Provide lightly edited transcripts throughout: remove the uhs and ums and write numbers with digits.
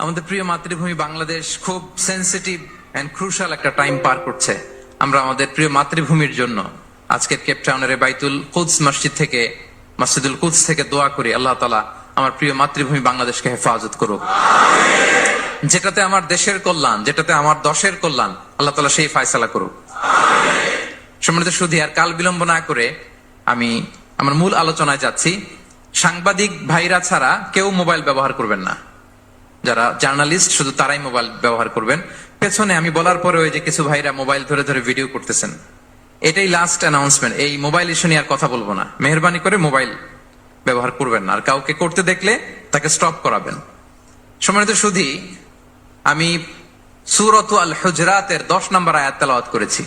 আমাদের প্রিয় মাতৃভূমি বাংলাদেশ খুব সেন্সিটিভ এন্ড ক্রুশাল একটা টাইম পার করছে। আমরা আমাদের প্রিয় মাতৃভূমির জন্য আজকের কেপ টাউনের বাইতুল কুদস মসজিদ থেকে, মসজিদুল কুদস থেকে দোয়া করি, আল্লাহ তাআলা আমার প্রিয় মাতৃভূমি বাংলাদেশকে হেফাজত করুক। যেটাতে আমার দেশের কল্যাণ, যেটাতে আমার দশের কল্যাণ, আল্লাহ তাআলা সেই ফয়সালা করুক। সম্মানিত সুধী, আর কাল বিলম্ব না করে আমি আমার মূল আলোচনায় যাচ্ছি। সাংবাদিক ভাইরা ছাড়া কেউ মোবাইল ব্যবহার করবেন না। যারা জার্নালিস্ট শুধু তারাই মোবাইল ব্যবহার করবেন। পেছনে আমি বলার পরে ওই যে কিছু ভাইরা মোবাইল ধরে ধরে ভিডিও করতেছেন, এটাই লাস্ট অ্যানাউন্সমেন্ট। এই মোবাইল ইস্যু নিয়ে আর কথা বলবো না। মেহেরবানি করে মোবাইল ব্যবহার করবেন না, আর কাউকে করতে দেখলে তাকে স্টপ করাবেন। সম্মানিত সুধী, আমি সূরাত আল হুজরাতের 10 নম্বর আয়াত তেলাওয়াত করেছি,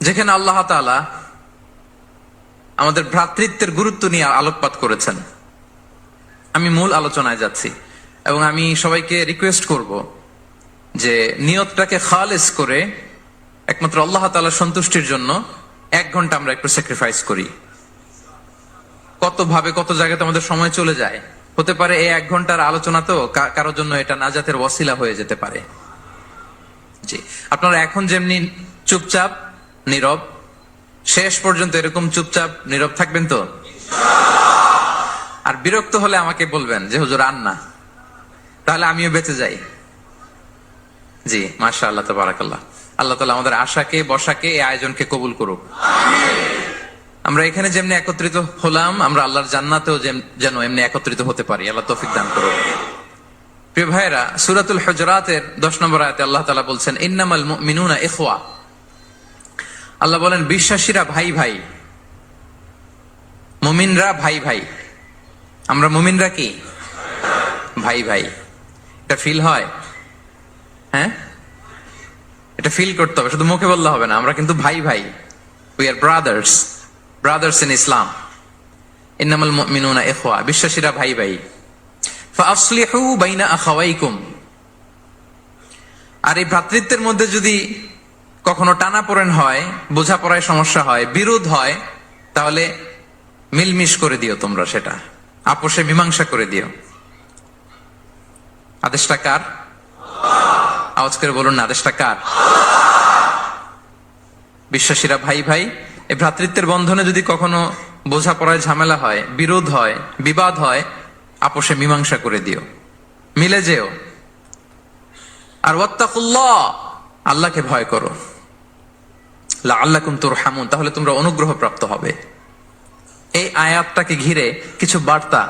যেখানে আল্লাহ তাআলা আমাদের ভ্রাতৃত্বের গুরুত্ব নিয়ে আলোকপাত করেছেন। আমি মূল আলোচনায় যাচ্ছি এবং আমি সবাইকে রিকোয়েস্ট করব যে নিয়তটাকে খালেস করে একমাত্র আল্লাহ তাআলার সন্তুষ্টির জন্য 1 ঘন্টা আমরা একটু স্যাক্রিফাইস করি। কত ভাবে কত জায়গাতে আমাদের সময় চলে যায়। হতে পারে এই 1 ঘন্টার আলোচনা তো কারোর জন্য এটা নাজাতের ওয়াসিলা হয়ে যেতে পারে। জি, আপনারা এখন যেমনি চুপচাপ নীরব, শেষ পর্যন্ত এরকম চুপচাপ নীরব থাকবেন তো? আর বিরক্ত হলে আমাকে বলবেন যে হুজুর আর না, তাহলে আমিও বেঁচে যাই। জি, মাশাআল্লাহ, তাবারাকাল্লাহ। আল্লাহ তাআলা আমাদের আশাকে, বসাকে, এই আয়োজনকে কবুল করুক। আমরা এখানে যেমনি একত্রিত হলাম, আমরা আল্লাহর জান্নাতেও যেন এমনি একত্রিত হতে পারি। আল্লাহ তৌফিক দান করুক। প্রিয় ভাইয়েরা, সূরাতুল হুজরাতের 10 নম্বর আয়াতে আল্লাহ তাআলা বলছেন, ইন্নামাল মুমিনুনা ইখওয়া। আল্লাহ বলেন বিশ্বাসীরা ভাই ভাই, মুমিনরা ভাই ভাই। আমরা মুমিনরা কি ভাই ভাই? এটা ফিল হয়? হ্যাঁ, এটা ফিল করতে হবে, শুধু মুখে বললে হবে না। আমরা কিন্তু ভাই ভাই, we are brothers, brothers in Islam. ইন্নামাল মুমিনুনা ইখওয়া, বিশ্বাসীরা ভাই ভাই। ফাআসলিহু বাইনা আখাওয়াইকুম। আর এই ভ্রাতৃত্বের মধ্যে যদি কখনো টানাপোড়েন হয়, বোঝাপড়ায় সমস্যা হয়, বিরোধ হয়, তাহলে মিলমিশ করে দিও, তোমরা সেটা আপোষে মীমাংসা করে দিও। আদেশটা কার? আওয়াজ করে বলুন না, আদেশটা কার? বিশ্বাসীরা ভাই ভাই। এই ভ্রাতৃত্বের বন্ধনে যদি কখনো বোঝাপড়ায় ঝামেলা হয়, বিরোধ হয়, বিবাদ হয়, আপোষে মীমাংসা করে দিও, মিলে যেও। আর ওয়াত্তাকুল্লাহ, আল্লাহকে ভয় করো, লাআল্লাকুম তুরহামুন, তাহলে তোমরা অনুগ্রহ প্রাপ্ত হবে। এই আয়াতটাকে ঘিরে কিছু বার্তা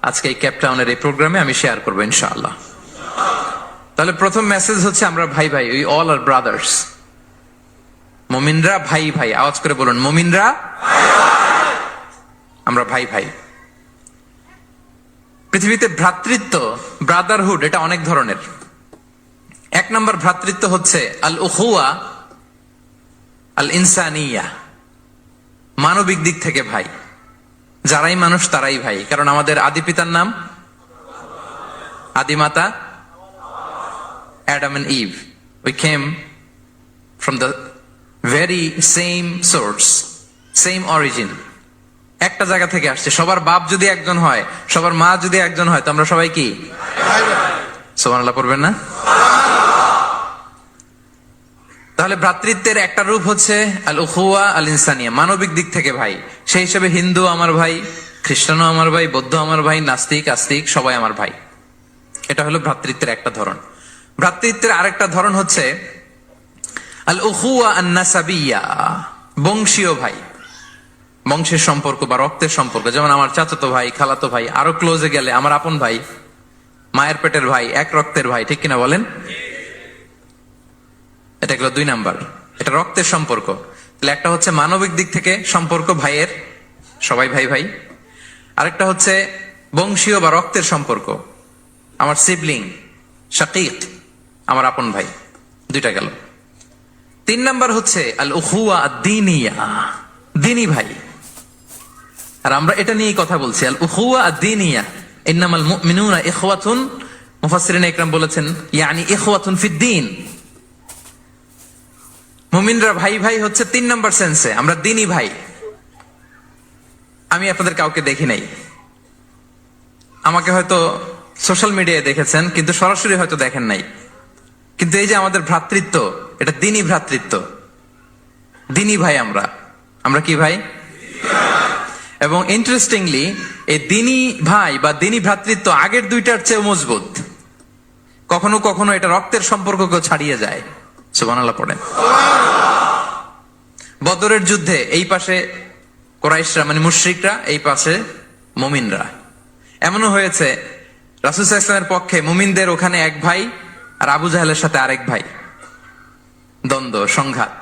আজকে এই কেপ টাউনের এই প্রোগ্রামে আমি শেয়ার করবো ইনশাআল্লাহ। তাহলে প্রথম মেসেজ হচ্ছে আমরা ভাই ভাই, উই অল আর ব্রাদার্স। মুমিনরা ভাই ভাই, আওয়াজ করে বলুন, মুমিনরা আমরা ভাই ভাই। পৃথিবীতে ভ্রাতৃত্ব, ব্রাদারহুড, এটা অনেক ধরনের। 1 নম্বর ভ্রাতৃত্ব হচ্ছে আল উখুয়া আল ইনসানিয়া, মানবিক দিক থেকে ভাই। যারাই মানুষ তারাই ভাই, কারণ আমাদের আদি পিতার নাম, আদিমাতা Adam and Eve. We came from the very same source, same origin. একটা জায়গা থেকে আসছে। সবার বাপ যদি একজন হয়, সবার মা যদি একজন হয়, তো আমরা সবাই কি? সুবহানাল্লাহ পড়বেন না? তাহলে ভ্রাতৃত্বের একটা রূপ হচ্ছে আল উখুয়া আল ইনসানিয়া, মানবিক দিক থেকে ভাই। সেই হিসেবে হিন্দু আমার ভাই, খ্রিস্টানও আমার ভাই, বৌদ্ধ আমার ভাই, নাস্তিক আস্তিক সবাই আমার ভাই। এটা হলো ভ্রাতৃত্বের একটা ধরন। ভ্রাতৃত্বের আরেকটা ধরন হচ্ছে আল উখুয়া আন নাসাবিয়া, বংশীয় ভাই, বংশের সম্পর্ক বা রক্তের সম্পর্ক। যেমন আমার চাচাতো ভাই, খালাতো ভাই, আরো ক্লোজে গেলে আমার আপন ভাই, মায়ের পেটের ভাই, এক রক্তের ভাই, ঠিক কিনা বলেন? এটা গেল 2 নাম্বার, এটা রক্তের সম্পর্ক। তাহলে একটা হচ্ছে মানবিক দিক থেকে সম্পর্ক ভাইয়ের, সবাই ভাই ভাই। আরেকটা হচ্ছে বংশীয় বা রক্তের সম্পর্ক, আমার সিবলিং, শাকিক, আমার আপন ভাই। 2টা গেল। 3 নাম্বার হচ্ছে আল উখুয়া আদ-দীনিয়া, দ্বীনি ভাই। আর আমরা এটা নিয়েই কথা বলছি, আল উখুয়া আদ-দীনিয়া। ইন্নামাল মুমিনুনা ইখওয়াতুন, মুফাসসিরিন ইকরাম বলেছেন ইয়ানি ইখওয়াতুন ফিদ-দীন। মুমিনরা ভাই ভাই হচ্ছে 3 নাম্বার সেন্সে, আমরা দ্বীনি ভাই। আমি আপনাদের কাউকে দেখি নাই, আমাকে হয়তো সোশ্যাল মিডিয়ায় দেখেছেন, কিন্তু সরাসরি হয়তো দেখেন নাই। কিন্তু এই যে আমাদের ভ্রাতৃত্ব, এটা দিনই ভ্রাতৃত্ব, দিনই ভাই। আমরা কি ভাই? এবং ইন্টারেস্টিংলি এই দিনই ভাই বা দিনই ভ্রাতৃত্ব আগের দুইটার চেয়ে মজবুত। কখনো কখনো এটা রক্তের সম্পর্ককেও ছাড়িয়ে যায়। সুবহানাল্লাহ পড়েন। বদরের যুদ্ধে এই পাশে কুরাইশরা মানে মুশরিকরা, এই পাশে মুমিনরা। এমনও হয়েছে রাসূল সাল্লাল্লাহু আলাইহি ওয়াসাল্লামের পক্ষে মুমিনদের ওখানে এক ভাই, আর আবু জাহেলের সাথে আরেক ভাই, দ্বন্দ্ব সংঘাত।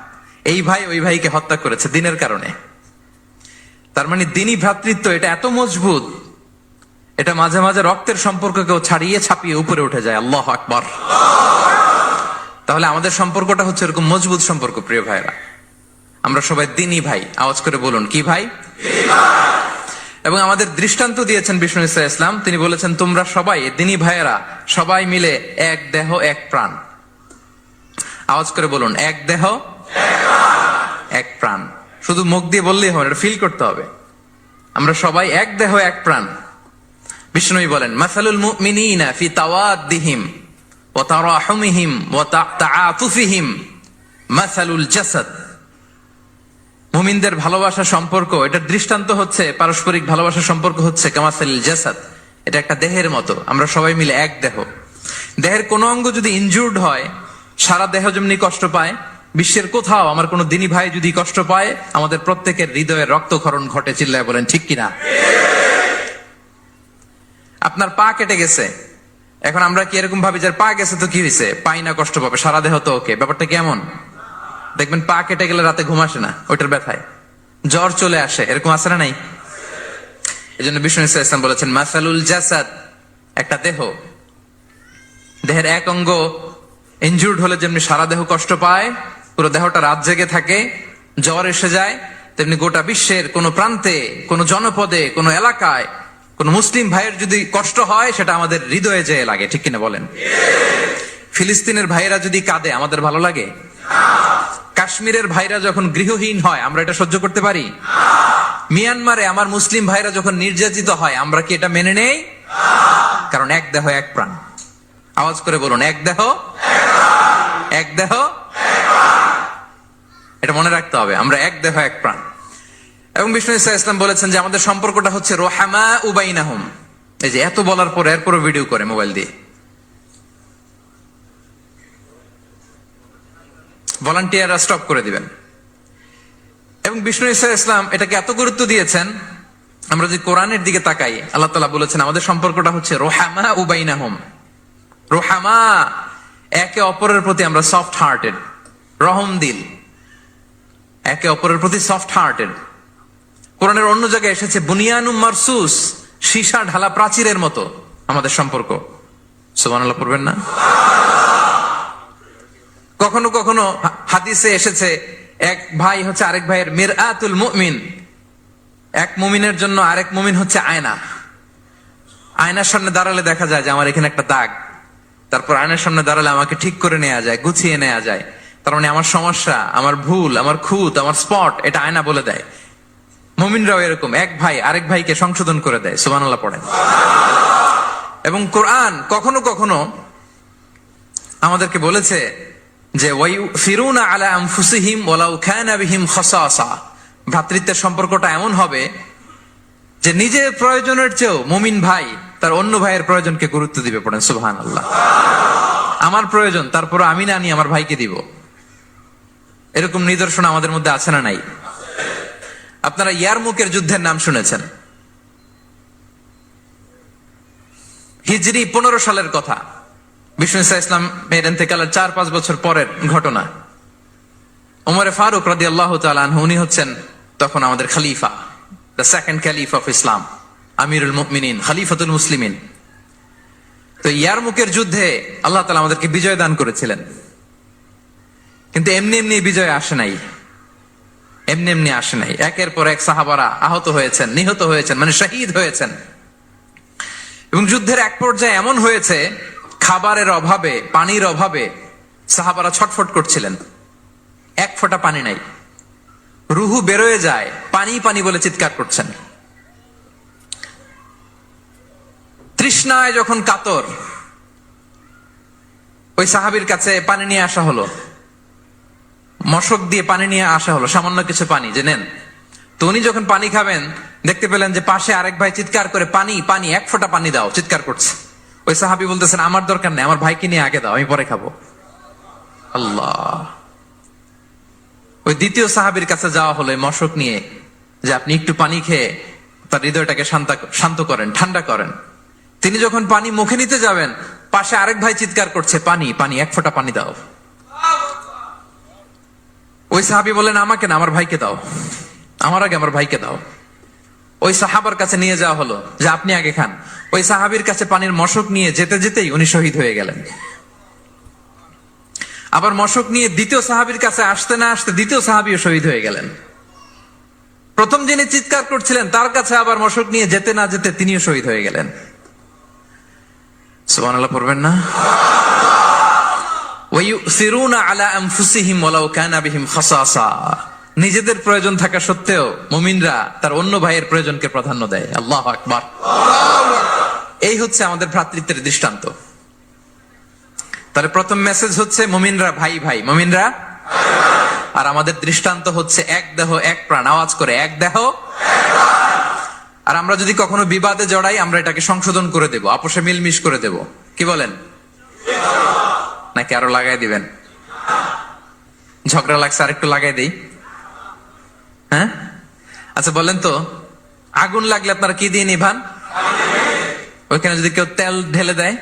এই ভাই ওই ভাইকে হত্যা করেছে দিনের কারণে। তার মানে দিনই ভ্রাতৃত্ব এটা এত মজবুত, এটা মাঝে মাঝে রক্তের সম্পর্ককেও ছাড়িয়ে ছাপিয়ে উপরে উঠে যায়। আল্লাহু আকবার। তাহলে আমাদের সম্পর্কটা হচ্ছে এরকম মজবুত সম্পর্ক। প্রিয় ভাইরা, আমরা সবাই দিনই ভাই। আওয়াজ করে বলুন, কি ভাই? এবং আমাদের দৃষ্টান্ত দিয়েছেন বিষ্ণু ইসলাম। তিনি বলেছেন, তোমরা সবাই দিনই ভাইয়েরা সবাই মিলে এক দেহ এক প্রাণ। আওয়াজ করে বলুন, এক দেহ এক প্রাণ। শুধু মুখ দিয়ে বললেই হবে, এটা ফিল করতে হবে। আমরা সবাই এক দেহ এক প্রাণ। বিষ্ণুই বলেন, মাসালুল মুমিনিনা ফি তাওয়াদ্দিহিম ওয়া তারাহুমিহিম ওয়া তাআতুফিহিম মাসালুল জাসাদ। মুমিনদের ভালোবাসা সম্পর্ক, এটার দৃষ্টান্ত হচ্ছে, পারস্পরিক ভালোবাসা সম্পর্ক হচ্ছে কামাসালিল জাসাদ, এটা একটা দেহের মতো। আমরা সবাই মিলে এক দেহ। দেহের কোনো অঙ্গ যদি ইনজুর্ড হয়, সারা দেহ যেমনি কষ্ট পায়, বিশ্বের কোথাও আমার কোনো দিনী ভাই যদি কষ্ট পায়, আমাদের প্রত্যেকের হৃদয়ে রক্তক্ষরণ ঘটে। চিল্লায় বলেন ঠিক কিনা? আপনার পা কেটে গেছে, এখন আমরা কি এরকম ভাবি যে পা গেছে তো কি হয়েছে, পাই না কষ্ট পাবে, সারা দেহ তো ওকে? ব্যাপারটা কেমন? দেখবেন পা কেটে গেলে রাতে ঘুম আসে না, ওইটার ব্যথায় জ্বর চলে আসে। এরকম আছে না নাই? এই জন্য বিষ্ণু ইসলাম বলেছেন, মাসালুল জাসাদ, একটা দেহ, দেহের এক অঙ্গ ইনজুর্ড হলে যেমনি সারা দেহ কষ্ট পায়, পুরো দেহটা রাত জেগে থাকে, জ্বর এসে যায়, তেমনি গোটা বিশ্বের কোন প্রান্তে, কোন জনপদে, কোন এলাকায় কোন মুসলিম ভাইয়ের যদি কষ্ট হয়, সেটা আমাদের হৃদয়ে যেয়ে লাগে। ঠিক কিনা বলেন? ফিলিস্তিনের ভাইয়েরা যদি কাঁদে, আমাদের ভালো লাগে? কাশ্মীরের ভাইরা যখন গৃহহীন হয়, আমরা এটা সহ্য করতে পারি? মিয়ানমারে আমার মুসলিম ভাইরা যখন নির্যাতিত হয়, আমরা কি এটা মেনে নেই? কারণ এক দেহ এক প্রাণ। আওয়াজ করে বলুন, এক দেহ এক দেহ। এটা মনে রাখতে হবে, আমরা এক দেহ এক প্রাণ। এবং বিষ্ণু ইসলাম বলেছেন যে আমাদের সম্পর্কটা হচ্ছে রোহামা উবাইনাহুম। এই যে এত বলার পর এরপরও ভিডিও করে মোবাইল দিয়ে, ভলান্টিয়াররা স্টপ করে দিবেন। এবং বিষ্ণু ইসলাম এটাকে এত গুরুত্ব দিয়েছেন, আমরা যদি কোরআনের দিকে তাকাই, আল্লাহ তাআলা বলেছেন আমাদের সম্পর্কটা হচ্ছে রোহামা উবাইনাহুম। রোহামা, একে অপরের প্রতি আমরা সফট হার্টেড, রহম দিল, একে অপরের প্রতি সফট হার্টেড। কোরআনের অন্য জায়গায় এসেছে বুনিয়ানুম মারসুস, সীসা ঢালা প্রাচীরের মতো আমাদের সম্পর্ক। সুবহানাল্লাহ পড়বেন না? কখনো কখনো হাদিসে এসেছে, এক ভাই হচ্ছে আরেক ভাইয়ের মিরআতুল মুমিন। এক মুমিনের জন্য আরেক মুমিন হচ্ছে আয়না। আয়নার সামনে দাঁড়ালে দেখা যায় যে আমার এখানে একটা দাগ, তারপর আয়নার সামনে দাঁড়ালে আমাকে ঠিক করে নেওয়া যায়, গুছিয়ে নেওয়া যায়। তার মানে আমার সমস্যা, আমার ভুল, আমার খুঁত, আমার স্পট, এটা আয়না বলে দেয়। মুমিনরাও এরকম, এক ভাই আরেক ভাইকে সংশোধন করে দেয়। সুবহানাল্লাহ পড়েন। এবং কোরআন কখনো কখনো আমাদেরকে বলেছে যে ওয়ায়ুফিরুনা আলা আনফুসিহিম ওয়ালাউ কানা বিহিম খাসাসা। ভ্রাতৃত্বের সম্পর্কটা এমন হবে যে নিজের প্রয়োজনের চেয়েও মুমিন ভাই তার অন্য ভাইয়ের প্রয়োজনকে গুরুত্ব দিবে। পড়েন সুবহানাল্লাহ। আমার প্রয়োজন, তারপর আমি না নিয়ে আমার ভাইকে দিব। এরকম নিদর্শন আমাদের মধ্যে আছে না নাই? আপনারা ইয়ারমুকের যুদ্ধের নাম শুনেছেন, হিজরি 15 সালের কথা। বিষ্ণু ইসলাম এর ইন্তেকালের 4-5 বছর পরের ঘটনা। ওমরে ফারুক রাদিয়াল্লাহু তাআলা আনহু, উনি হচ্ছেন তখন আমাদের খলিফা, the second caliph of Islam, আমিরুল মুমিনিন, খলিফাতুল মুসলিমিন। তো ইয়ারমুকের যুদ্ধে আল্লাহ তাআলা আমাদেরকে বিজয় দান করেছিলেন। কিন্তু এমনি এমনি বিজয় আসে নাই, এমনি এমনি আসে নাই। একের পর এক সাহাবারা আহত হয়েছেন, নিহত হয়েছেন, মানে শহীদ হয়েছেন। এবং যুদ্ধের এক পর্যায়ে এমন হয়েছে, খাবারের অভাবে, পানির অভাবে সাহাবারা ছটফট করছিলেন। এক ফোঁটা পানি নাই, রুহু বেরোয় যায়, পানি পানি বলে চিৎকার করছেন। তৃষ্ণায় যখন কাতর, ওই সাহাবীর কাছে পানি নিয়ে আসা হলো, মশক দিয়ে পানি নিয়ে আসা হলো, সামান্য কিছু পানি যে নেন। তো উনি যখন পানি খাবেন দেখতে পেলেন যে পাশে আরেক ভাই চিৎকার করে পানি পানি, এক ফোঁটা পানি দাও, চিৎকার করছে। ওই সাহাবী বলতেছেন আমার দরকার নেই, আমার ভাইকে নিয়ে আগে দাও, আমি পরে খাবো। আল্লাহ। ওই দ্বিতীয় সাহাবীর কাছে যাওয়া হলো মশক নিয়ে, যে আপনি একটু পানি খেয়ে তার হৃদয়টাকে শান্ত করেন, ঠান্ডা করেন। তিনি যখন পানি মুখে নিতে যাবেন, পাশে আরেক ভাই চিৎকার করছে পানি পানি, এক ফোঁটা পানি দাও। ওই সাহাবী বলেন আমাকে না, আমার ভাইকে দাও, আমার আগে আমার ভাইকে দাও। ওই সাহাবার কাছে নিয়ে যাওয়া হলো যে আপনি আগে খান। ওই সাহাবীর কাছে পানির মশক নিয়ে যেতে যেতেই উনি শহীদ হয়ে গেলেন। আবার মশক নিয়ে দ্বিতীয় সাহাবীর কাছে আসতে না আসতে দ্বিতীয় সাহাবীও শহীদ হয়ে গেলেন। প্রথম যিনি চিৎকার করছিলেন তার কাছে আবার মশক নিয়ে যেতে না যেতে তিনিও শহীদ হয়ে গেলেন। সুবহানাল্লাহ পড়বেন না? ওয়ায়ুসিরুনা আলা আনফুসিহিম ওয়ালাউ কানা বিহিম খাসাসা। নিজেদের প্রয়োজন থাকা সত্ত্বেও মুমিনরা তার অন্য ভাইয়ের প্রয়োজনকে প্রাধান্য দেয়। আল্লাহু আকবার। এই হচ্ছে আমাদের ভ্রাতৃত্বের দৃষ্টান্ত। তাহলে প্রথম মেসেজ হচ্ছে মুমিনরা ভাই ভাই, মুমিনরা। আর আমাদের দৃষ্টান্ত হচ্ছে এক দেহ এক প্রাণ। আওয়াজ করে এক দেহ। আর আমরা যদি কখনো বিবাদে জড়াই, আমরা এটাকে সংশোধন করে দেব, আপোষে মিলমিশ করে দেব। কি বলেন? নাকি আরো লাগাই দিবেন? ঝগড়া লাগছে আর একটু লাগাই দেই। হ্যাঁ, আচ্ছা বলেন তো, আগুন লাগলে আপনারা কি দিয়ে নিভান? ওইখানে যদি কেউ তেল ঢেলে দেয়,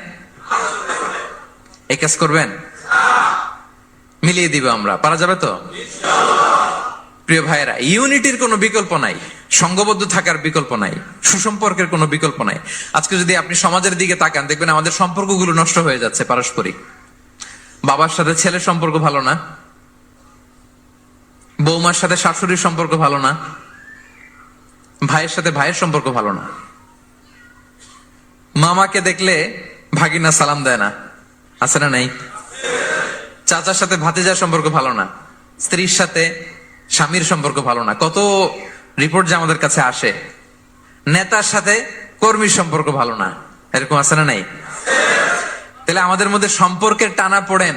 এই কাজ করবেন? মিলিয়ে দিব আমরা, পারা যাবে তো? প্রিয় ভাইয়েরা, ইউনিটির কোনো বিকল্প নাই, সংঘবদ্ধ থাকার বিকল্প নাই, সুসম্পর্কের কোনো বিকল্প নাই। আজকে যদি আপনি সমাজের দিকে তাকান, দেখবেন আমাদের সম্পর্কগুলো নষ্ট হয়ে যাচ্ছে পারস্পরিক। বাবার সাথে ছেলের সম্পর্ক ভালো না, বৌমার সাথে শাশুড়ির সম্পর্ক ভালো না, ভাইয়ের সাথে ভাইয়ের সম্পর্ক ভালো না, মামাকে দেখলে ভাগিনা সালাম দেয় না, আছে না নাই? চাচার সাথে ভাতিজার সম্পর্ক ভালো না, স্ত্রীর সাথে স্বামীর সম্পর্ক ভালো না। কত রিপোর্ট যে আমাদের কাছে আসে। নেতার সাথে কর্মীর সম্পর্ক ভালো না, এরকম আছে না নাই? তাহলে আমাদের মধ্যে সম্পর্কের টানা পড়েন,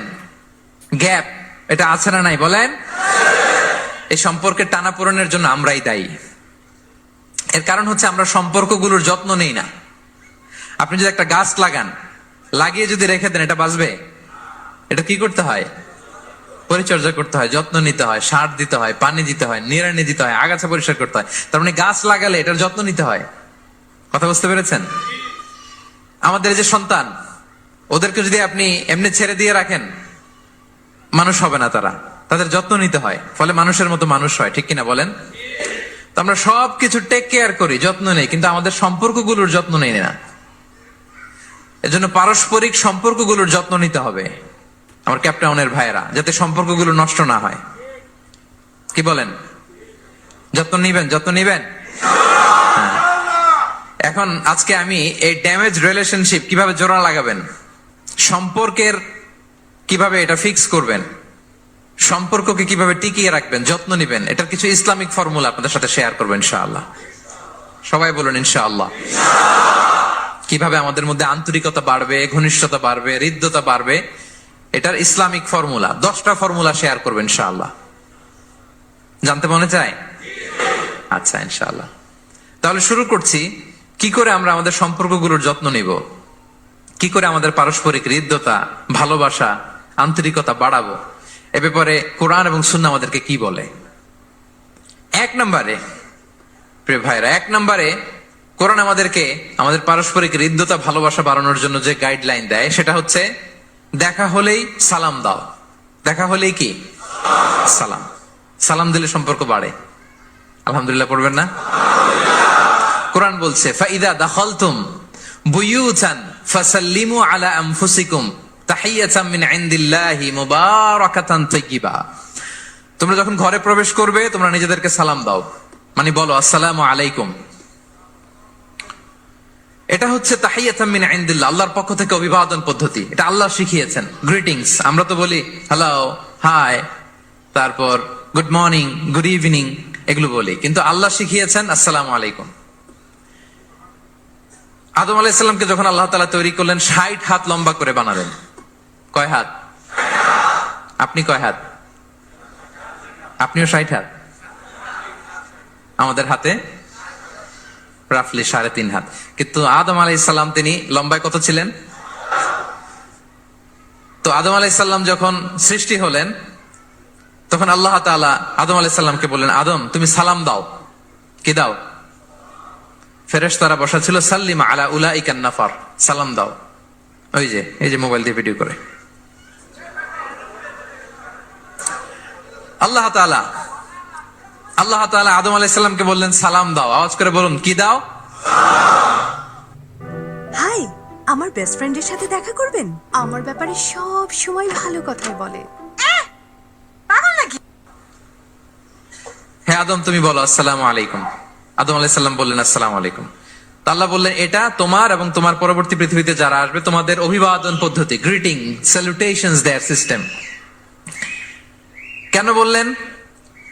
গ্যাপ, এটা আছে না নাই বলেন? এই সম্পর্কের টানা পড়েনের জন্য আমরাই দায়ী। এর কারণ হচ্ছে আমরা সম্পর্কগুলোর যত্ন নেই না। আপনি যদি একটা গাছ লাগান, লাগিয়ে যদি রেখে দেন, এটা বাঁচবে? এটা কি করতে হয়? পরিচর্যা করতে হয়, যত্ন নিতে হয়, সার দিতে হয়, পানি দিতে হয়, নিড়ানি দিতে হয়, আগাছা পরিষ্কার করতে হয়। তার মানে গাছ লাগালে এটার যত্ন নিতে হয়। কথা বুঝতে পেরেছেন? আমাদের যে সন্তান, ওদেরকে যদি আপনি এমনি ছেড়ে দিয়ে রাখেন, মানুষ হবে না তারা, তাদের যত্ন নিতে হয়, ফলে মানুষের মতো মানুষ হয়। ঠিক কিনা বলেন? তো আমরা সবকিছু টেক কেয়ার করি, যত্ন নেই, কিন্তু আমাদের সম্পর্কগুলোর যত্ন নেই না। এজন্য পারস্পরিক সম্পর্কগুলোর যত্ন নিতে হবে আমার ক্যাপটাউনের ভাইয়েরা, যাতে সম্পর্কগুলো নষ্ট না হয়। কি বলেন? যত্ন নিবেন, যত্ন নিবেন। হ্যাঁ। এখন আজকে আমি এই ড্যামেজ রিলেশনশিপ কিভাবে জোড়া লাগাবেন, সম্পর্কের কিভাবে এটা ফিক্স করবেন, সম্পর্ককে কিভাবে টিকিয়ে রাখবেন, যত্ন নিবেন, এটার কিছু ইসলামিক ফর্মুলা আপনাদের সাথে শেয়ার করবেন ইনশাআল্লাহ। সবাই বলুন ইনশাআল্লাহ। কিভাবে আমাদের মধ্যে আন্তরিকতা বাড়বে, ঘনিষ্ঠতা বাড়বে, হৃদ্যতা বাড়বে, এটার ইসলামিক ফর্মুলা 10টা ফর্মুলা শেয়ার করবেন ইনশাআল্লাহ। জানতে মনে চায়? আচ্ছা ইনশাআল্লাহ। তাহলে শুরু করছি, কি করে আমরা আমাদের সম্পর্কগুলোর যত্ন নিব, কি করে আমাদের পারস্পরিক হৃদ্যতা, ভালোবাসা, আন্তরিকতা বাড়াবো, এ ব্যাপারে কোরআন এবং সুন্নাহ আমাদেরকে কি বলে। এক নম্বরে, প্রিয় ভাইরা, এক নম্বরে কোরআন আমাদেরকে আমাদের পারস্পরিক হৃদ্যতা, ভালোবাসা বাড়ানোর জন্য যে গাইডলাইন দেয়, সেটা হচ্ছে দেখা হলেই সালাম দাও। দেখা হলেই কি? সালাম। সালাম দিলে সম্পর্ক বাড়ে। আলহামদুলিল্লাহ পড়বেন না? কোরআন বলছে ফাইদা দাখালতুম বুয়ুতান ফাসাল্লিমু আলা আনফুসিকুম তাহিয়াতাম মিন ইনদিল্লাহি মুবারাকাতান তাইয়্যিবা। তোমরা যখন ঘরে প্রবেশ করবে, তোমরা নিজেদেরকে সালাম দাও, মানে বলো আসসালামু আলাইকুম। এটা হচ্ছে তাহিয়াতাম মিন ইনদিল্লাহ, আল্লাহর পক্ষ থেকে অভিবাদন পদ্ধতি। এটা আল্লাহ শিখিয়েছেন। গ্রিটিংস আমরা তো বলি হ্যালো, হাই, তারপর গুড মর্নিং, গুড ইভিনিং, এগুলো বলি, কিন্তু আল্লাহ শিখিয়েছেন আসসালামু আলাইকুম। আদম আলাইহিস সালামকে যখন আল্লাহ তাআলা তৈরি করলেন 60 হাত লম্বা করে বানালেন। কয় হাত? আপনি কয় হাত? আপনিও 60 হাত। আমাদের হাতে রাফলি 3.5 হাত। কিন্তু আদম আলাইহিস সালাম তিনি লম্বায় কত ছিলেন? তো আদম আলাইহিস সালাম যখন সৃষ্টি হলেন তখন আল্লাহ তাআলা আদম আলাইহিস সালামকে বললেন, আদম তুমি সালাম দাও। কি দাও? ফেরেশতারা বসা ছিল, সাল্লিম আলা উলাইকান নাফার, সালাম দাও। ওই যে এই যে মোবাইল দিয়ে ভিডিও করে আল্লাহ তাআলা আদম আলাইহিস সালামকে বললেন সালাম দাও। আওয়াজ করে বলুন, কি দাও? হাই, আমার বেস্ট ফ্রেন্ডের সাথে দেখা করবেন? আমার ব্যাপারে সব সময় ভালো কথাই বলে। পাগল নাকি? হ্যাঁ আদম তুমি বলো আসসালামু আলাইকুম। আদম আলাইহিস সালাম বললেন আসসালামু আলাইকুম। তো আল্লাহ বললেন, এটা তোমার এবং তোমার পরবর্তী পৃথিবীতে যারা আসবে তোমাদের অভিবাদন পদ্ধতি, গ্রিটিং, স্যালুটেশনস দেয়ার সিস্টেম। কেন বললেন?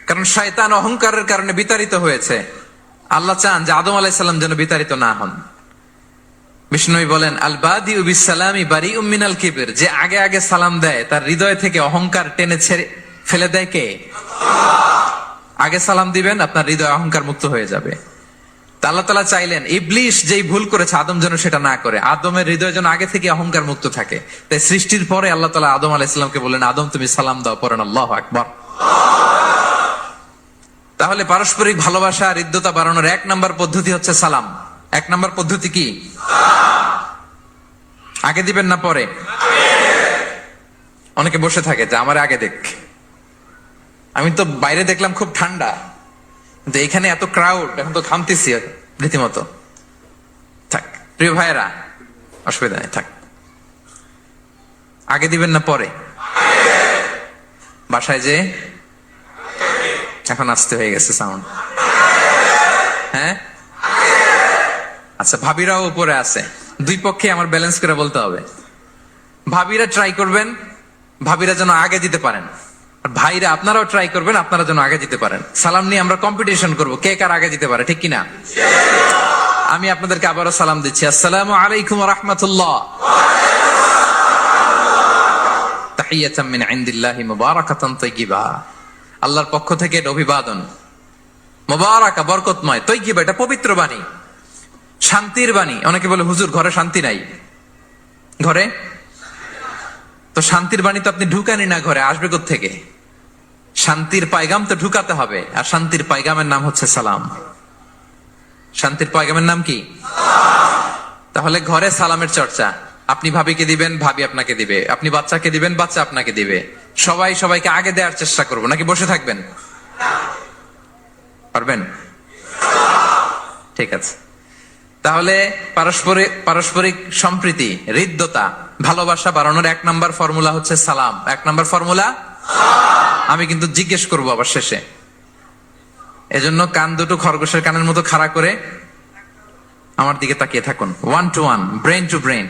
কারণ শয়তান অহংকারের কারণে বিতাড়িত হয়েছে। আল্লাহ চান যে আদম আলাইহিস সালাম যেন বিতাড়িত না হন। বিষ্ণু বলেন, আল বাদিউ বিসসালামি বারিউম মিনাল কিবর, যে আগে আগে সালাম দেয় তার হৃদয় থেকে অহংকার টেনে ছেড়ে ফেলে দেয় কে? আগে সালাম দিবেন, আপনার হৃদয় অহংকার মুক্ত হয়ে যাবে। তা আল্লাহ তাআলা চাইলেন ইবলিস যেই ভুল করেছে আদম যেন সেটা না করে, আদমের হৃদয় যেন আগে থেকে অহংকার মুক্ত থাকে। তাই সৃষ্টির পরে আল্লাহ তাআলা আদম আলাইহিস সালামকে বললেন, আদম তুমি সালাম দাও, পড়েন আল্লাহু আকবার। তাহলে পারস্পরিক ভালোবাসা, হৃদ্যতা বাড়ানোর 1 নম্বর পদ্ধতি হচ্ছে সালাম। 1 নম্বর পদ্ধতি কি? আগে দিবেন না পরে? অনেকে বসে থাকে যে আমার আগে দেখ। আমি তো বাইরে দেখলাম খুব ঠান্ডা, কিন্তু এখানে এত ক্রাউড, এখন তো ঘামতেছি রীতিমতো। থাক প্রিয় ভাইয়েরা, অসুবিধা নেই, থাক। আগে দিবেন না পরে? বাসায় যে এখন আসতে হয়ে গেছে সাউন্ড। হ্যাঁ আচ্ছা, ভাবিরাও উপরে আছে। দুই পক্ষে আমার ব্যালেন্স করে বলতে হবে। ভাবিরা ট্রাই করবেন, ভাবিরা যেন আগে দিতে পারেন। আর ভাইরা আপনারাও ট্রাই করবেন, আপনারা যেন আগে দিতে পারেন। সালাম নিয়ে আমরা কম্পিটিশন করব, কে কার আগে দিতে পারে, ঠিক কিনা? আমি আপনাদেরকে আবারও সালাম দিচ্ছি, আসসালামু আলাইকুম ওয়া রাহমাতুল্লাহ। তাহিয়াতাম মিন ইনদিল্লাহি মুবারাকাতান তাইয়্যিবা। আল্লাহর পক্ষ থেকে এটা অভিবাদন, মুবারাকা, বরকতময়। তাইয়্যিবা এটা পবিত্র বাণী, শান্তির বাণী। অনেকে বলে হুজুর ঘরে শান্তি নাই। ঘরে তো শান্তির বাণী তো আপনি ঢুকানি না, ঘরে আসবে কোত্থেকে? শান্তির পায়গাম তো ঢুকাতে হবে, আর শান্তির পায়গামের নাম হচ্ছে সালাম। শান্তির পায়গামের নাম কি? তাহলে ঘরে সালামের চর্চা। আপনি ভাবিকে দিবেন, ভাবি আপনাকে দিবে। আপনি বাচ্চাকে দিবেন, বাচ্চা আপনাকে দিবে। সবাই সবাইকে আগে দেওয়ার চেষ্টা করবো, নাকি বসে থাকবেন? পারবেন? ঠিক আছে। তাহলে পারস্পরিক সম্প্রীতি, হৃদ্যতা, ভালোবাসা বাড়ানোর 1 নম্বর ফর্মুলা হচ্ছে সালাম। 1 নম্বর ফর্মুলা। আমি কিন্তু জিজ্ঞেস করবো আবার শেষে, এজন্য কান দুটো খরগোশের কানের মতো খাড়া করে আমার দিকে তাকিয়ে থাকুন। 1 to 1, brain to brain.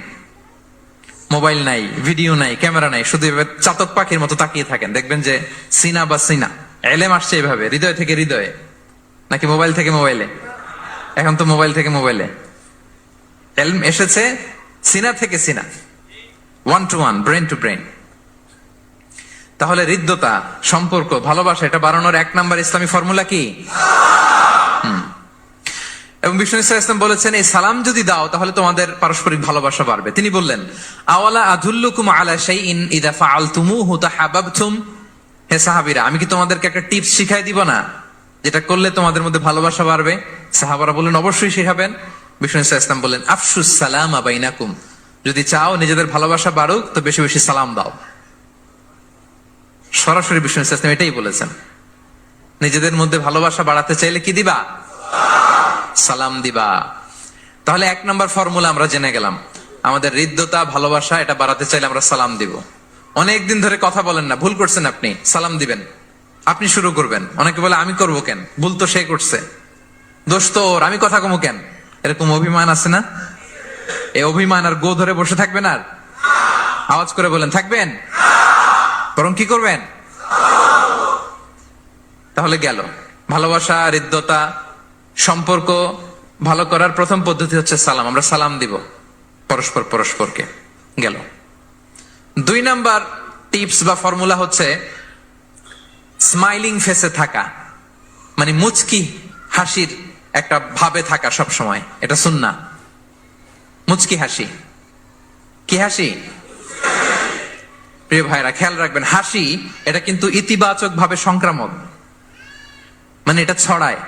Mobile নাই, ভিডিও নাই, ক্যামেরা নাই, শুধু চাতক পাখির মতো তাকিয়ে থাকেন। দেখবেন যে সিনা বা সিনা এলেম আসছে এইভাবে, হৃদয় থেকে হৃদয়ে, নাকি মোবাইল থেকে মোবাইলে? এখন তো মোবাইল থেকে মোবাইলে এলম এসেছে, সিনা থেকে সিনা। 1 to 1, ব্রেন টু ব্রেন। তাহলে হৃদ্যতা, সম্পর্ক, ভালোবাসা এটা বাড়ানোর 1 নম্বর ইসলামী ফর্মুলা কি? এবং বিষ্ণু ইসলাম বলেছেন, এই সালাম যদি দাও তাহলে তোমাদের পারস্পরিক ভালোবাসা বাড়বে। তিনি বললেন, আওয়ালা আদুল্লুকুম আলা শাইইন ইযা ফাআলতুমুহু তাহাব্বাবতুম। হে সাহাবীরা, আমি কি তোমাদেরকে একটা টিপস শিখাই দিব না, যেটা করলে তোমাদের মধ্যে ভালোবাসা বাড়বে? সাহাবারা বললেন, অবশ্যই শিখাবেন। বিষ্ণু ইসলাম বললেন, আফশুস সালামা বাইনাকুম। যদি চাও নিজেদের ভালোবাসা বাড়ুক তো বেশি বেশি সালাম দাও। সরাসরি বিষ্ণু ইসলাম এটাই বলেছেন। নিজেদের মধ্যে ভালোবাসা বাড়াতে চাইলে কি দিবা? সালাম দিবা। তাহলে 1 নম্বর ফর্মুলা আমরা জেনে গেলাম। আমাদের হৃদ্যতা, ভালোবাসা এটা বাড়াতে চাইলে আমরা সালাম দিব। অনেকদিন ধরে কথা বলেন না, ভুল করছেন, আপনি সালাম দিবেন। আপনি শুরু করবেন। অনেকে বলে আমি করব কেন, ভুল তো সে করছে, দোষ তো ওর, আমি কথা কমু কেন? এরকম অভিমান আছে না? এই অভিমান আর গো ধরে বসে থাকবেন? আর আওয়াজ করে বলেন, থাকবেন? বরং কি করবেন? তাহলে গেল ভালোবাসা, হৃদ্যতা, সম্পর্ক ভালো করার প্রথম পদ্ধতি হচ্ছে সালাম। আমরা সালাম দিব পরস্পর পরস্পরকে। গেল 2 নাম্বার টিপস বা ফর্মুলা হচ্ছে স্মাইলিং ফেসে থাকা, মানে মুচকি হাসির একটা ভাবে থাকা সব সময়। এটা সুন্নাহ। মুচকি হাসি। কি হাসি? প্রিয় ভাইরা খেয়াল রাখবেন, হাসি এটা কিন্তু ইতিবাচক ভাবে সংক্রামক, মানে এটা ছড়ায়।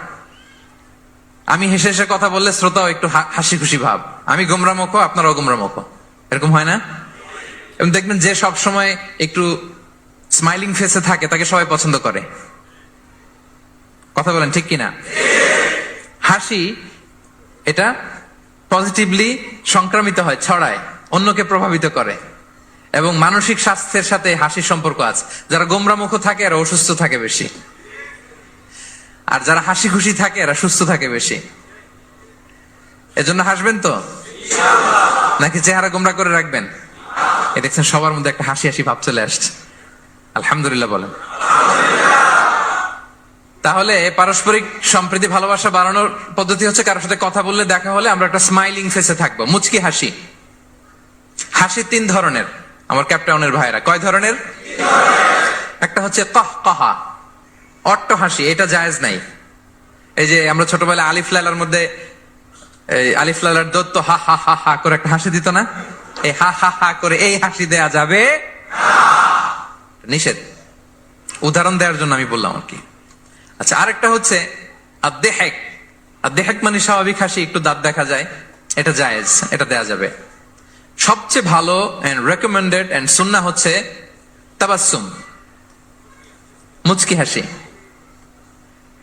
আমি হেসে হেসে কথা বললে শ্রোতাও একটু হাসি খুশি ভাব, আমি গোমরামুখ আপনারাও গোমরামুখ, এরকম হয় না? এবং দেখবেন যে সব সময় একটু স্মাইলিং ফেসে থাকে তাকে সবাই পছন্দ করে। কথা বলেন ঠিক কিনা? হাসি এটা পজিটিভলি সংক্রামিত হয়, ছড়ায়, অন্যকে প্রভাবিত করে, এবং মানসিক স্বাস্থ্যের সাথে হাসির সম্পর্ক আছে। যারা গোমরামুখ থাকে এরা অসুস্থ থাকে বেশি, আর যারা হাসি খুশি থাকে এরা সুস্থ থাকে বেশি। এজন্য হাসবেন তো, নাকি চেহারা গোমরা করে রাখবেন? এ দেখছেন সবার মধ্যে একটা হাসি হাসি ভাব চলে আসছে, আলহামদুলিল্লাহ বলেন। তাহলে পারস্পরিক সম্প্রীতি ভালোবাসা বাড়ানোর পদ্ধতি হচ্ছে কারোর সাথে কথা বললে দেখা হলে আমরা একটা স্মাইলিং ফেসে থাকবো, মুচকি হাসি। হাসি 3 ধরনের আমার ক্যাপটাউনের ভাইরা। কয় ধরনের? একটা হচ্ছে কাহকাহা, অট্ট হাসি, এটা জায়েজ নাই। এই যে আমরা ছোটবেলায় আলিফ লালার মধ্যে আলিফ লালার দত্ত হা হা হা হা করে একটা হাসি দিত না? এই হা হা হা করে এই হাসি দেয়া যাবে নিষেধ। উদাহরণ দেওয়ার জন্য আমি বললাম আর কি। আচ্ছা, আরেকটা হচ্ছে আদ-দেহেক। আদ-দেহেক মানে স্বাভাবিক হাসি, একটু দাঁত দেখা যায়, এটা জায়েজ, এটা দেয়া যাবে। সবচেয়ে ভালো এন্ড রেকমেন্ডেড এন্ড সুন্নাহ হচ্ছে তাবাসসুম, মুচকি হাসি।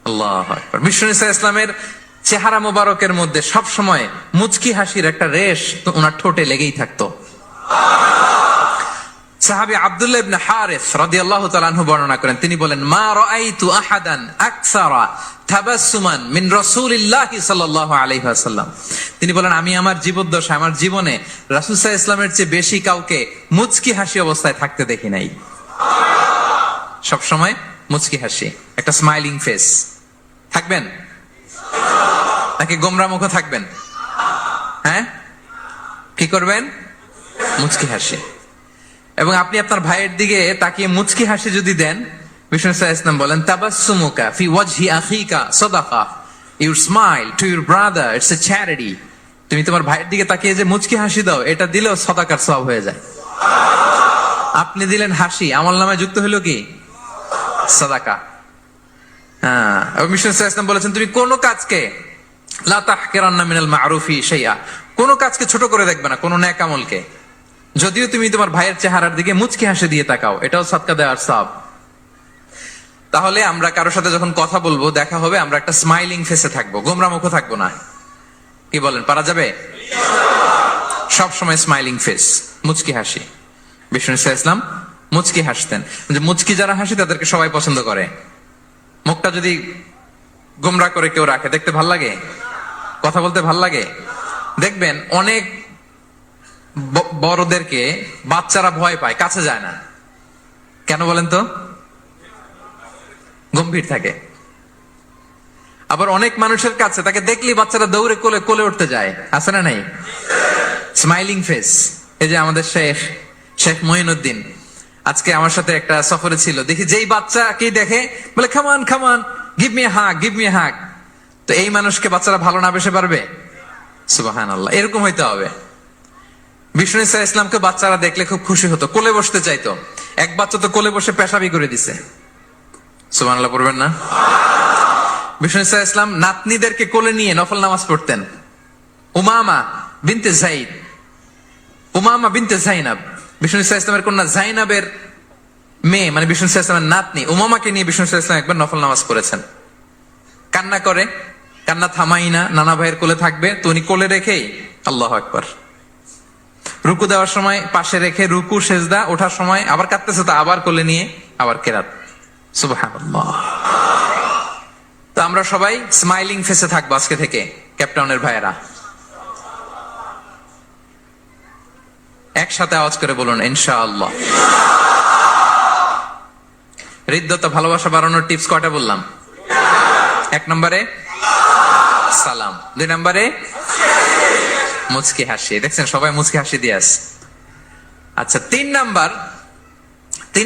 আল্লাহু আকবার। বিষ্ণু ইসলামের চেহারা মোবারকের মধ্যে সব সময় মুচকি হাসির একটা রেশ ওনার ঠোঁটে লেগেই থাকতো। সাহাবী আব্দুল্লাহ ইবনে হারিস রাদিয়াল্লাহু তাআলা আনহু বর্ণনা করেন, তিনি বলেন, মা রাআইতু আহাদান আকসারা তাবাসসুমান মিন রাসূলিল্লাহি সাল্লাল্লাহু আলাইহি ওয়াসাল্লাম। তিনি বলেন, আমি আমার জীবদ্দশায়, আমার জীবনে রাসূল সাল্লাল্লাহু আলাইহি ওয়াসাল্লামের চেয়ে বেশি কাউকে মুচকি হাসি অবস্থায় থাকতে দেখি নাই। সব সময় মুচকি হাসি, একটা স্মাইলিং ফেস থাকবেন, নাকি গোমরা মুখ থাকবেন? হ্যাঁ, কি করবেন? মুচকি হাসি। এবং আপনি আপনার ভাইয়ের দিকে তাকিয়ে মুচকি হাসি যদি দেন, বিষ্ণু সাল্লাল্লাহু আলাইহি ওয়াসাল্লাম বলেন, তাবাসসুমুকা ফি ওয়াজহি আখিকা সাদাকা, your smile to your brother it's a charity. তুমি তোমার ভাইয়ের দিকে তাকিয়ে যে মুচকি হাসি দাও, এটা দিলেও সাদাকার সওয়াব হয়ে যায়। আপনি দিলেন হাসি, আমলনামায় যুক্ত হলো কি? সাদাকা। হ্যাঁ, এবং বিষ্ণু সাল্লাল্লাহু আলাইহি ওয়াসাল্লাম বলেছেন, তুমি কোন কাজকে লা তাহকিরান্না মিনাল মা'রুফি শাইআ, কোন কাজকে ছোট করে দেখবে না, কোন নেক আমলকে। যদিও তুমি তোমার ভাইয়ের চেহারার দিকে মুচকি হাসি দিয়ে তাকাও, এটাও সাদকা দেওয়ার সওয়াব। তাহলে আমরা কারোর সাথে যখন কথা বলবো, দেখা হবে, আমরা একটা স্মাইলিং ফেসে থাকবো, গোমরা মুখ থাকবো না। কি বলেন, পারা যাবে? সব সময় স্মাইলিং ফেস, মুচকি হাসি। বিষ্ণু ইসলাম মুচকি হাসতেন। যে মুচকি যারা হাসি তাদেরকে সবাই পছন্দ করে। মুখটা যদি গোমরা করে কেউ রাখে, দেখতে ভাল লাগে, কথা বলতে ভাল লাগে। দেখবেন অনেক বড়দেরকে বাচ্চারা ভয় পায়, কাছে যায় না। কেন বলেন তো? গম্ভীর থাকে। আবার অনেক মানুষের কাছে তাকে দেখলেই বাচ্চারা দৌড়ে কোলে কোলে উঠতে যায়, আছে না নাই? Smiling face. এই যে আমাদের শেখ মঈনুদ্দিন আজকে আমার সাথে একটা সফরে ছিল, দেখি যেই বাচ্চাকে দেখে বলে, খামান খামান, give me hug, give me hug. তো এই মানুষকে বাচ্চারা ভালো না বেসে পারবে? সুবহানাল্লাহ, এরকম হইতে হবে। বিষ্ণু ইসলামকে বাচ্চারা দেখলে খুব খুশি হতো, কোলে বসতে চাইতো। এক বাচ্চা তো কোলে বসে পেশাবি করে দিছে। সুবহানাল্লাহ পড়বেন না? বিষ্ণু ইসলাম নাতনিদেরকে কোলে নিয়ে নফল নামাজ পড়তেন। উমামা বিনতে যায়েদ, উমামা বিনতে যায়নাব, বিষ্ণু ইসলামের কন্যা যায়নাবের মেয়ে, মানে বিষ্ণু ইসলামের নাতনি উমামাকে নিয়ে বিষ্ণু ইসলাম একবার নফল নামাজ পড়েছেন। কান্না করে, কান্না থামাই না, নানা ভাইয়ের কোলে থাকবে, তো উনি কোলে রেখেই আল্লাহু আকবার। রুকু দেওয়ার সময় পাশে রেখে রুকু, সেজদা, ওঠার সময় আবার কাঁদতেছে, তো আবার কোলে নিয়ে আবার কেরাত। সুবহানাল্লাহ। তো আমরা সবাই স্মাইলিং ফেসে থাকবো আজকে থেকে, ক্যাপটাউনের ভাইয়েরা। একসাথে আওয়াজ করে বলুন, ইনশাআল্লাহ। হৃদ্যতা ভালোবাসা বাড়ানোর টিপস কয়টা বললাম? 1 নম্বরে সালাম। 2 নম্বরে মুচকি হাসি। দেখছেন সবাই মুচকি হাসি দিয়ে আছে। আচ্ছা, 3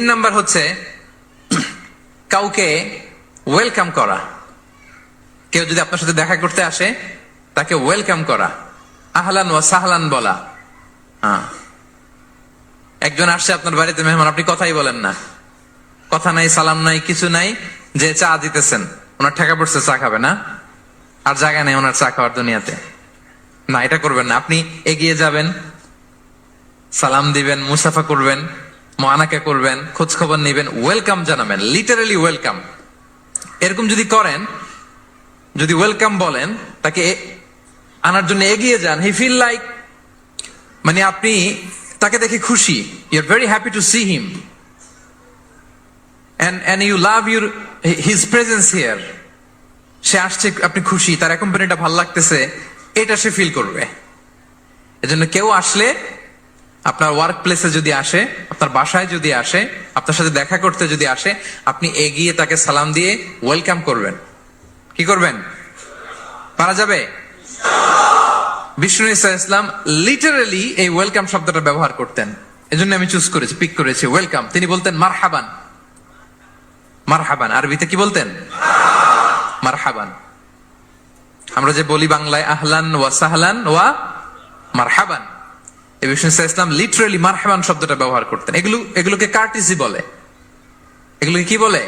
নাম্বার হচ্ছে কাউকে ওয়েলকাম করা। কেউ যদি আপনার সাথে দেখা করতে আসে তাকে ওয়েলকাম করা, আহলান ওয়া সাহলান বলা। হ্যাঁ, একজন আসছে আপনার বাড়িতে মেহমান, আপনি কথাই বলেন না, কথা নাই, সালাম নাই, কিছু নাই, যে চা দিতেছেন, ওনার ঠেকা পড়ছে চা খাবে না, আর জায়গা নেই ওনার চা খাওয়ার দুনিয়াতে। না, এটা করবেন না। আপনি এগিয়ে যাবেন, সালাম দিবেন, মুসাফা করবেন, মুআনাকা করবেন, খোঁজ খবর নেবেন, ওয়েলকাম জানাবেন, লিটারালি ওয়েলকাম। এরকম যদি করেন, যদি ওয়েলকাম বলেন, তাকে আনার জন্য এগিয়ে যান, হি ফিল লাইক, মানে আপনি তাকে দেখে খুশি, you are very happy to see him and you love his presence here. সে আসছে, আপনি খুশি, তার কোম্পানিটা ভালো লাগতেছে, এটা সে ফিল করবে। এজন্য কেউ আসলে, আপনার ওয়ার্ক প্লেসে যদি আসে, আপনার বাসায় যদি আসে, আপনার সাথে দেখা করতে যদি আসে, আপনি এগিয়ে তাকে সালাম দিয়ে ওয়েলকাম করবেন। কি করবেন? পারা যাবে? বিষ্ণু ইসলাম লিটারালি এই ওয়েলকাম শব্দটা ব্যবহার করতেন, এজন্য আমি চুজ করেছি, পিক করেছি ওয়েলকাম। তিনি বলতেন মারহাবান। মারহাবান আরবিতে কি বলতেন? মারহাবান। আমরা যে বলি বাংলায় আহলান ওয়া সাহলান ওয়া মারহাবান, এই বিষ্ণু ইসলাম লিটারালি মারহাবান শব্দটা ব্যবহার করতেন। এগুলোকে কার্টিসি বলে। এগুলোকে কি বলে?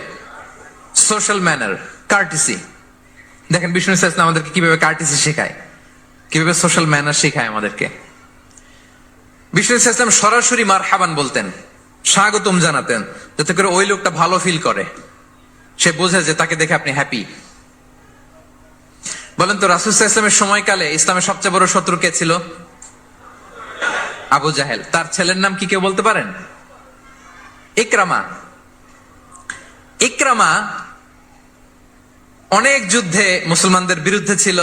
Social manner, কার্টিসি। দেখেন বিষ্ণু ইসলাম আমাদেরকে কিভাবে কার্টিসি শেখায়, কিভাবে সোশ্যাল ম্যানার শেখায় আমাদেরকে। বিষ্ণু ইসলাম সরাসরি মারহাবান বলতেন, স্বাগতম জানাতেন, যাতে করে ওই লোকটা ভালো ফিল করে, সে বোঝে যে তাকে দেখে আপনি হ্যাপি। বলেন তো, রাসূল সাল্লাল্লাহু আলাইহি ওয়াসাল্লামের সময়কালে ইসলামের সবচেয়ে বড় শত্রু কে ছিল? আবু জাহেল। তার ছেলের নাম কি কেউ বলতে পারেন? ইকরামা। ইকরামা অনেক যুদ্ধে মুসলমানদের বিরুদ্ধে ছিল,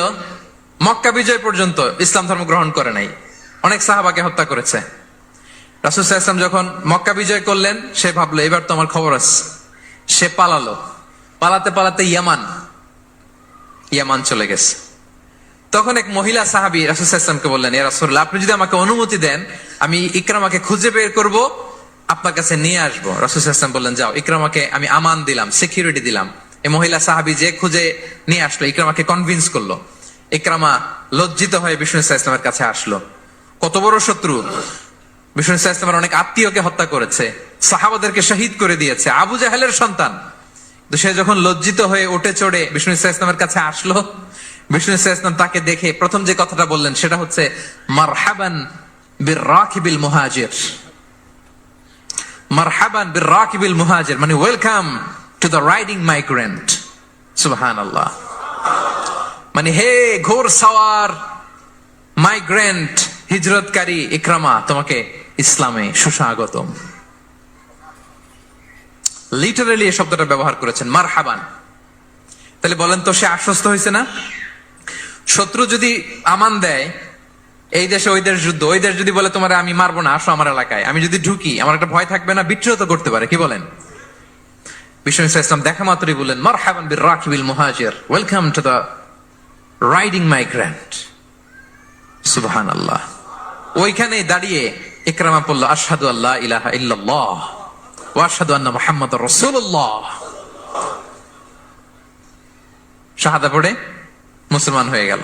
মক্কা বিজয় পর্যন্ত ইসলাম ধর্ম গ্রহণ করে নাই, অনেক সাহাবাকে হত্যা করেছে। রাসূল সাল্লাল্লাহু আলাইহি ওয়াসাল্লাম যখন মক্কা বিজয় করলেন, সে ভাবলো এবার তো আমার খবর আছে। সে পালালো, পালাতে পালাতে ইয়ামান চলে গেছে। তখন এক মহিলা সাহাবী রাসূল সাল্লাল্লাহু আলাইহি ওয়াসাল্লামকে বললেন, ইয়া রাসূলুল্লাহ, আপনি যদি আমাকে অনুমতি দেন, আমি ইকরামাকে খুঁজে বের করব, আপনার কাছে নিয়ে আসবো। রাসূল সাল্লাল্লাহু আলাইহি ওয়াসাল্লাম বললেন, যাও, ইকরামাকে আমি আমান দিলাম, সিকিউরিটি দিলাম। এই মহিলা সাহাবী যে খুঁজে নিয়ে আসলো, ইকরামাকে কনভিন্স করলো। ইকরামা লজ্জিত হয়ে বিষ্ণু সাল্লাল্লাহু আলাইহি ওয়াসাল্লামের কাছে আসলো। কত বড় শত্রু! বিষ্ণু সাল্লাল্লাহু আলাইহি ওয়াসাল্লামের অনেক আত্মীয়কে হত্যা করেছে, সাহাবাদেরকে শহীদ করে দিয়েছে, আবু জাহেলের সন্তান। তো সে যখন লজ্জিত হয়ে উঠে চড়ে বিষ্ণু সাল্লাল্লাহু আলাইহি ওয়াসাল্লামের কাছে আসলো, বিষ্ণু সাল্লাল্লাহু আলাইহি ওয়াসাল্লাম তাকে দেখে প্রথম যে কথাটা বললেন সেটা হচ্ছে মারহাবান বির-রাকিবিল মুহাজির। মারহাবান বির-রাকিবিল মুহাজির মানে welcome to the riding migrant. সুবহানাল্লাহ। মানে হে ঘোর সাওয়ার মাইগ্রেন্ট, হিজরতকারী ইকরামা, তোমাকে ইসলামে সুস্বাগতম। লিটারালি এই শব্দটা ব্যবহার করেছেন, মারহাবান। তাহলে বলেন তো, সে আশ্বস্ত হয়েছে না? শত্রু যদি আমান দেয়, এই দেশে ওই দেশ যুদ্ধ, ওই দেশ যদি বলে তোমার আমি মারবো না, আসো আমার এলাকায়, আমি যদি ঢুকি, আমার একটা ভয় থাকবে না? বিদ্রোহ তো করতে পারে, কি বলেন? বিষ্ণু ইসলাম দেখা মাত্রই বললেন মারহাবান বির-রাকিবিল মুহাজির, welcome to the riding migrant. সুবহানাল্লাহ। ওইখানে দাঁড়িয়ে ইকরামা বলল, আশহাদু আল্লা ইলাহা ইল্লাল্লাহ ওয়া আশহাদু আন্না মুহাম্মাদুর রাসূলুল্লাহ। শাহাদা পড়ে মুসলমান হয়ে গেল।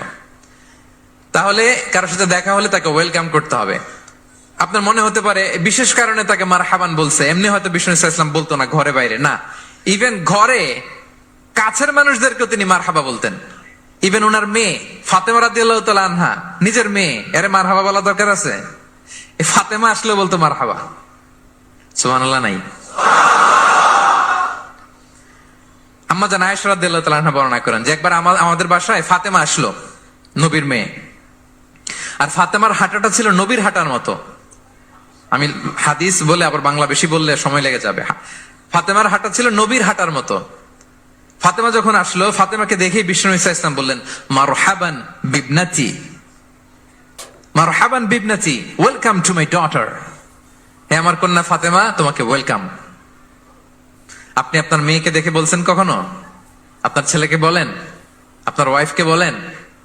তাহলে কারোর সাথে দেখা হলে তাকে ওয়েলকাম করতে হবে। আপনার মনে হতে পারে বিশেষ কারণে তাকে মারহাবান বলছে, এমনি হয়তো বিষ্ণু ইসলাম বলতো না ঘরে বাইরে। না, ইভেন ঘরে কাছের মানুষদেরকেও তিনি মারহাবা বলতেন। ইভেন ওনার মেয়ে ফাতেমা রাদিয়াল্লাহু তাআলা আনহা, নিজের মেয়ে, এর মারহাবা বলা দরকার আছে? এই ফাতেমা আসলে বলতো মারহাবা। সুবহানাল্লাহ নাই? আম্মা জান আয়েশা রাদিয়াল্লাহু তাআলা আনহা বর্ণনা করেন যে একবার আমাদের বাসায় ফাতেমা আসলো, নবীর মেয়ে। আর ফাতেমার হাঁটাটা ছিল নবীর হাঁটার মতো। আমি হাদিস বলে আবার বাংলা বেশি বললে সময় লেগে যাবে। ফাতেমার হাঁটা ছিল নবীর হাঁটার মতো। ফাতেমা যখন আসলো, ফাতেমাকে দেখেই বিষ্ণু ইসলাম বললেন মারহাবান বিবনাতি, মারহাবান বিবনাতি, ওয়েলকাম টু মাই ডটার। হে আমার কন্যা ফাতেমা, তোমাকে ওয়েলকাম। আপনি আপনার মেয়েকে দেখে বলছেন কখনো? আপনার ছেলেকে বলেন, আপনার ওয়াইফকে বলেন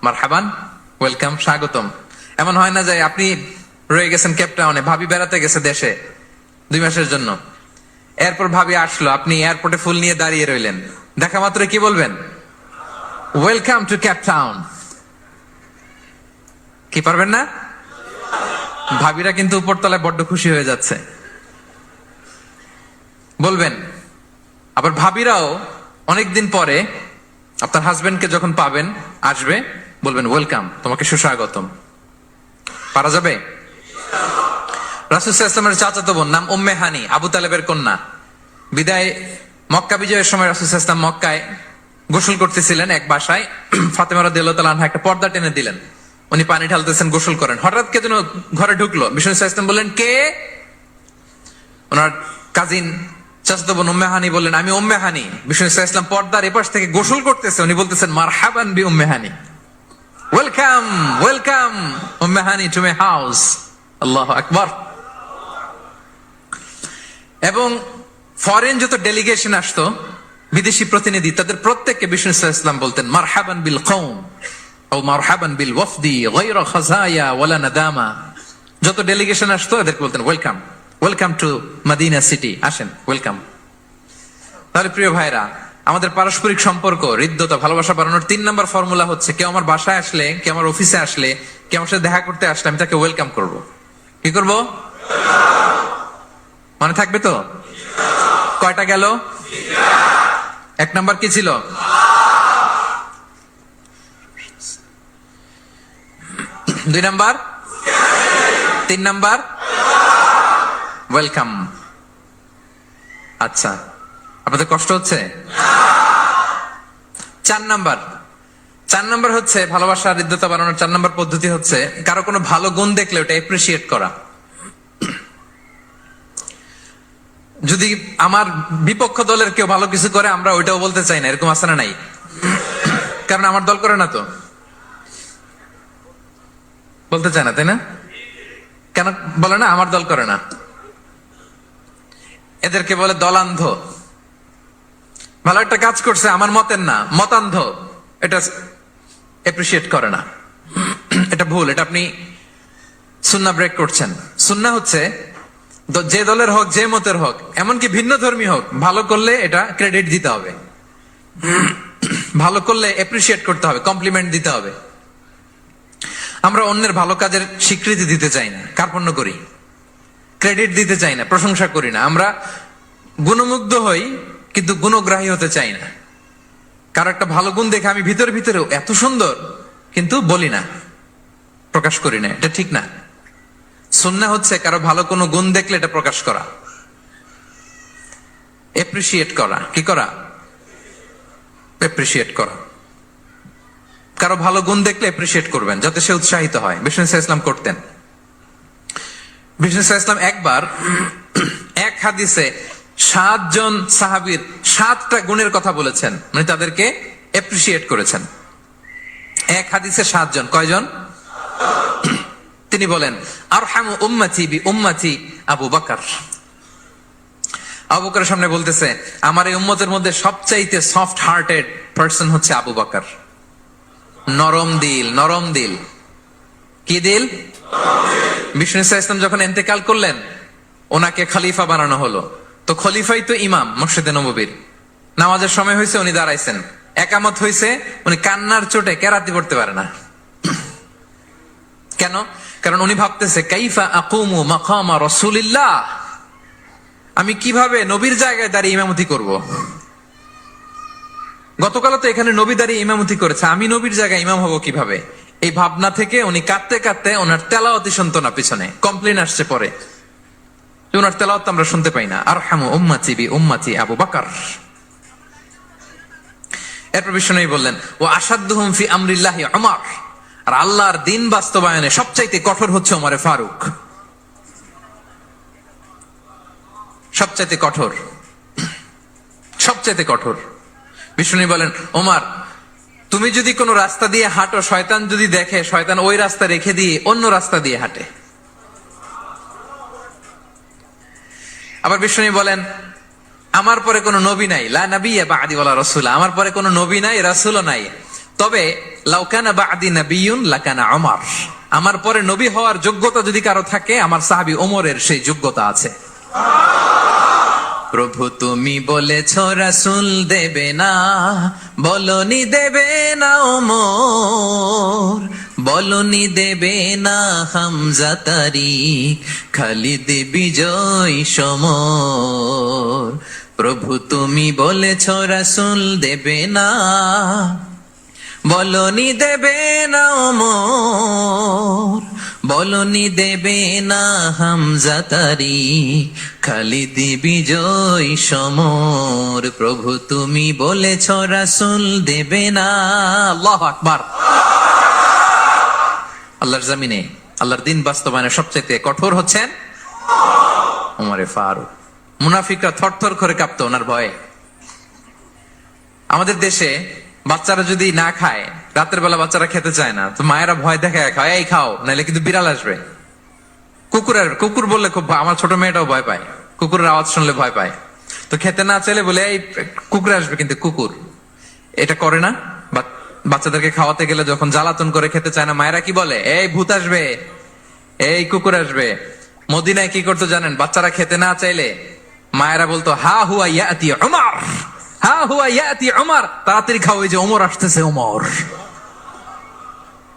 মারহাবান, ওয়েলকাম, স্বাগতম। এমন হয় না যে আপনি রয়ে গেছেন কেপ টাউনে, ভাবি বেড়াতে গেছে দেশে 2 মাসের জন্য, এরপর ভাবি আসলো, আপনি এয়ারপোর্টে ফুল নিয়ে দাঁড়িয়ে রইলেন, দেখা মাত্র কি বলবেন? Welcome to Cape Town. কি পারবেন না? ভাবিরা কিন্তু উপরতলায় বড্ড খুশি হয়ে যাচ্ছে, বলবেন। আবার ভাবিরাও অনেকদিন পরে আপনার হাজবেন্ডকে যখন পাবেন, আসবে, বলবেন ওয়েলকাম, তোমাকে সুস্বাগতম। পারা যাবে? রাসূল সাল্লাল্লাহু আলাইহি ওয়াসাল্লামের চাচাতো বোন নাম উম্মে হানি, আবু তালেবের কন্যা। বিদায় মক্কা বিজয়ের সময় রাসূল সাল্লাল্লাহু আলাইহি ওয়াসাল্লাম মক্কায় গোসল করতেছিলেন এক বাসায়। ফাতেমা রাদিয়াল্লাহু তাআলা আনহা একটা পর্দা টেনে দিলেন, উনি পানি ঢালতেছেন, গোসল করেন। হঠাৎ কে যেন ঘরে ঢুকলো। বিষ্ণু সাল্লাল্লাহু আলাইহি ওয়াসাল্লাম বললেন, কে? ওনার কাজিন চাচাতো বোন উম্মে হানি বললেন, আমি উম্মে হানি। বিষ্ণু সাল্লাল্লাহু আলাইহি ওয়াসাল্লাম পর্দার এপাশ থেকে গোসল করতেছে, উনি বলতেছেন, মারহাবান বি Umm Hani, welcome welcome Umm Hani to my house. আল্লাহু আকবার। এবং ফরেন যত ডেলিগেশন আসতো, বিদেশি প্রতিনিধি, তাদের প্রত্যেককে বিষ্ণু সাল্লাল্লাহু আলাইহি ওয়াসাল্লাম বলতেন মারহাবান বিল কওম ও মারহাবান বিল ওয়াফদি গায়রা খাজায়া ওয়ালা নাদামা। যত ডেলিগেশন আসতো এদেরকে বলতেন welcome, welcome to Medina city, আসেন, ওয়েলকাম। তাহলে প্রিয় ভাইরা, আমাদের পারস্পরিক সম্পর্ক, হৃদ্যতা, ভালোবাসা বাড়ানোর 3 নম্বর ফর্মুলা হচ্ছে, কেউ আমার বাসায় আসলে, কেউ আমার অফিসে আসলে, কেউ আমার সাথে দেখা করতে আসলে, আমি তাকে ওয়েলকাম করব। কি করব? মনে থাকবে তো? কয়টা গেল? 1 নাম্বার কি ছিল? 2 নাম্বার, 3 নাম্বার ওয়েলকাম। আচ্ছা, আপনাদের কষ্ট হচ্ছে? 4 নাম্বার হচ্ছে ভালোবাসা হৃদ্যতা বাড়ানোর 4 নাম্বার পদ্ধতি হচ্ছে, কারো কোনো ভালো গুণ দেখলে ওটা এপ্রিসিয়েট করা। যদি আমার বিপক্ষ দলের কেউ ভালো কিছু করে, আমরা ওইটাও বলতে চাই না, এরকম আছে না নাই? কারণ আমার দল করে না তো, বলতে চায় না, তাই না? কেন বলে না? আমার দল করে না। এদেরকে বলে দলান্ধ। ভালো একটা কাজ করছে, আমার মতের না, মতান্ধ, এটা এপ্রিসিয়েট করে না। এটা ভুল, এটা আপনি সুন্নাহ ব্রেক করছেন। সুন্নাহ হচ্ছে যে দলের হোক, যে মতের হোক, এমনকি ভিন্ন ধর্মী হোক, ভালো করলে এটা ক্রেডিট দিতে হবে, ভালো করলে এপ্রিসিয়েট করতে হবে, কমপ্লিমেন্ট দিতে হবে। আমরা অন্যের ভালো কাজের স্বীকৃতি দিতে চাই না, কার্পণ্য করি, ক্রেডিট দিতে চাই না, প্রশংসা করি না। আমরা গুণমুগ্ধ হই কিন্তু গুণগ্রাহী হতে চাই না। কারো একটা ভালো গুণ দেখে আমি ভিতরে ভিতরে এত সুন্দর, কিন্তু বলি না, প্রকাশ করি না, এটা ঠিক না। সুন্নাহ হচ্ছে কারো ভালো কোনো গুণ দেখলে এটা প্রকাশ করা, এপ্রিসিয়েট করা। কি করা? এপ্রিসিয়েট করা। কারো ভালো গুণ দেখলে এপ্রিসিয়েট করবেন, যাতে সে উৎসাহিত হয়। বিষ্ণু সাল্লাল্লাহু আলাইহি ওয়াসাল্লাম করতেন। বিষ্ণু সাল্লাল্লাহু আলাইহি ওয়াসাল্লাম একবার এক হাদিসে 7 জন সাহাবীর 7টা গুণের কথা বলেছেন, মানে তাদেরকে এপ্রিসিয়েট করেছেন। এক হাদিসে 7 জন। কয়জন? তিনি বলেন, আরহামু উম্মতি বি উম্মতি আবু বকর। আবু বকরের সামনে বলতেছে, আমার এই উম্মতের মধ্যে সবচাইতে সফট হার্টেড পারসন হচ্ছে আবু বকর। নরম দিল, নরম দিল। কি দিল? বিষ্ণু সাল্লাল্লাহু আলাইহি ওয়াসাল্লাম যখন ইন্তেকাল করলেন, ওনাকে খলিফা বানানো হলো। তো খলিফাই তো ইমাম মসজিদে নববীর। নামাজের সময় হয়েছে, উনি দাঁড়াইছেন। একামত হয়েছে, উনি কান্নার চোটে কেরাতি পড়তে পারে না। কেন? কারণ উনি ভাবতেছে, কাইফা আকুমু মাকামা রাসূলিল্লাহ, আমি কিভাবে নবীর জায়গায় দাঁড়িয়ে ইমামতি করব। গতকাল তো এখানে নবী দাঁড়িয়ে ইমামতি করেছে, আমি নবীর জায়গায় ইমাম হব কিভাবে? এই ভাবনা থেকে উনি কাঁদতে কাঁদতে ওনার তেলাওয়াতই শুনতো না। পিছনে কমপ্লেন আসছে পরে, ওনার তেলাওয়াত আমরা শুনতে পাই না। আরহামু উম্মতি বি উম্মতি আবু বকর। এরপর বিষ্ণু বললেন, ও আসাদ্দুহুম ফি আমরিল্লাহি উমর, আর আল্লাহর দিন বাস্তবায়নে সবচাইতে কঠোর হচ্ছে ওমরে ফারুক। সবচাইতে কঠোর, সবচাইতে কঠোর। বিষ্ণু বলেন, ওমর, তুমি যদি কোনো রাস্তা দিয়ে হাঁটো, শয়তান যদি দেখে, শয়তান ওই রাস্তা রেখে দিয়ে অন্য রাস্তা দিয়ে হাঁটে। আবার বিষ্ণু বলেন, আমার পরে কোনো নবী নাই, লা নবিয়্যা বা'দি ওয়ালা রাসূল, আমার পরে কোনো নবী নাই, রাসূলও নাই, তবে লাউ কানা বা'দি নাবিয়্যুন লাকানা ওমর, আমার পরে নবী হওয়ার যোগ্যতা যদি কারো থাকে আমার সাহাবী ওমরের সেই যোগ্যতা আছে। প্রভু তুমি বলেছ রাসূল দেবে না, বলনি দেবে না ওমর, বলনি দেবে না হামজা তারিক, খালিদ বিজয় সমর। প্রভু তুমি বলেছ রাসূল দেবে না, বলনি দেবে না ওমর, বলনি দেবে না হামজা তারিক, খালিদ বিজয় সমর। প্রভু তুমি বলেছ রাসূল দেবে না। আল্লাহু আকবার। আল্লাহর জমিনে আল্লাহর দিন বাস্তবায়নে সবচেয়ে কঠোর হচ্ছেন ওমরে ফারুক। মুনাফিকরা থরথর করে কাঁপতো ওনার ভয়ে। আমাদের দেশে বাচ্চারা যদি না খায়, রাতের বেলা বাচ্চারা খেতে চায় না, তো মায়েরা ভয় দেখায় খায়, এই খাও নাহলে কিন্তু বিড়াল আসবে। কুকুর বললে খুব আমার ছোট মেয়েটাও ভয় পায়, কুকুরের আওয়াজ শুনলে ভয় পায়। তো খেতে না চাইলে বলে এই কুকুর আসবে, কিন্তু কুকুর এটা করে না। বাচ্চাদেরকে খাওয়াতে গেলে যখন জ্বালাতন করে খেতে চায় না, মায়েরা কি বলে, এই ভূত আসবে, এই কুকুর আসবে। মদিনায় কি করতো জানেন? বাচ্চারা খেতে না চাইলে মায়েরা বলতো হা হুয়া ইয়াতি উমর, হা হুয়া ইয়াতি উমর, তাড়াতাড়ি খাও, এই যে ওমর আসতেছে, ওমর।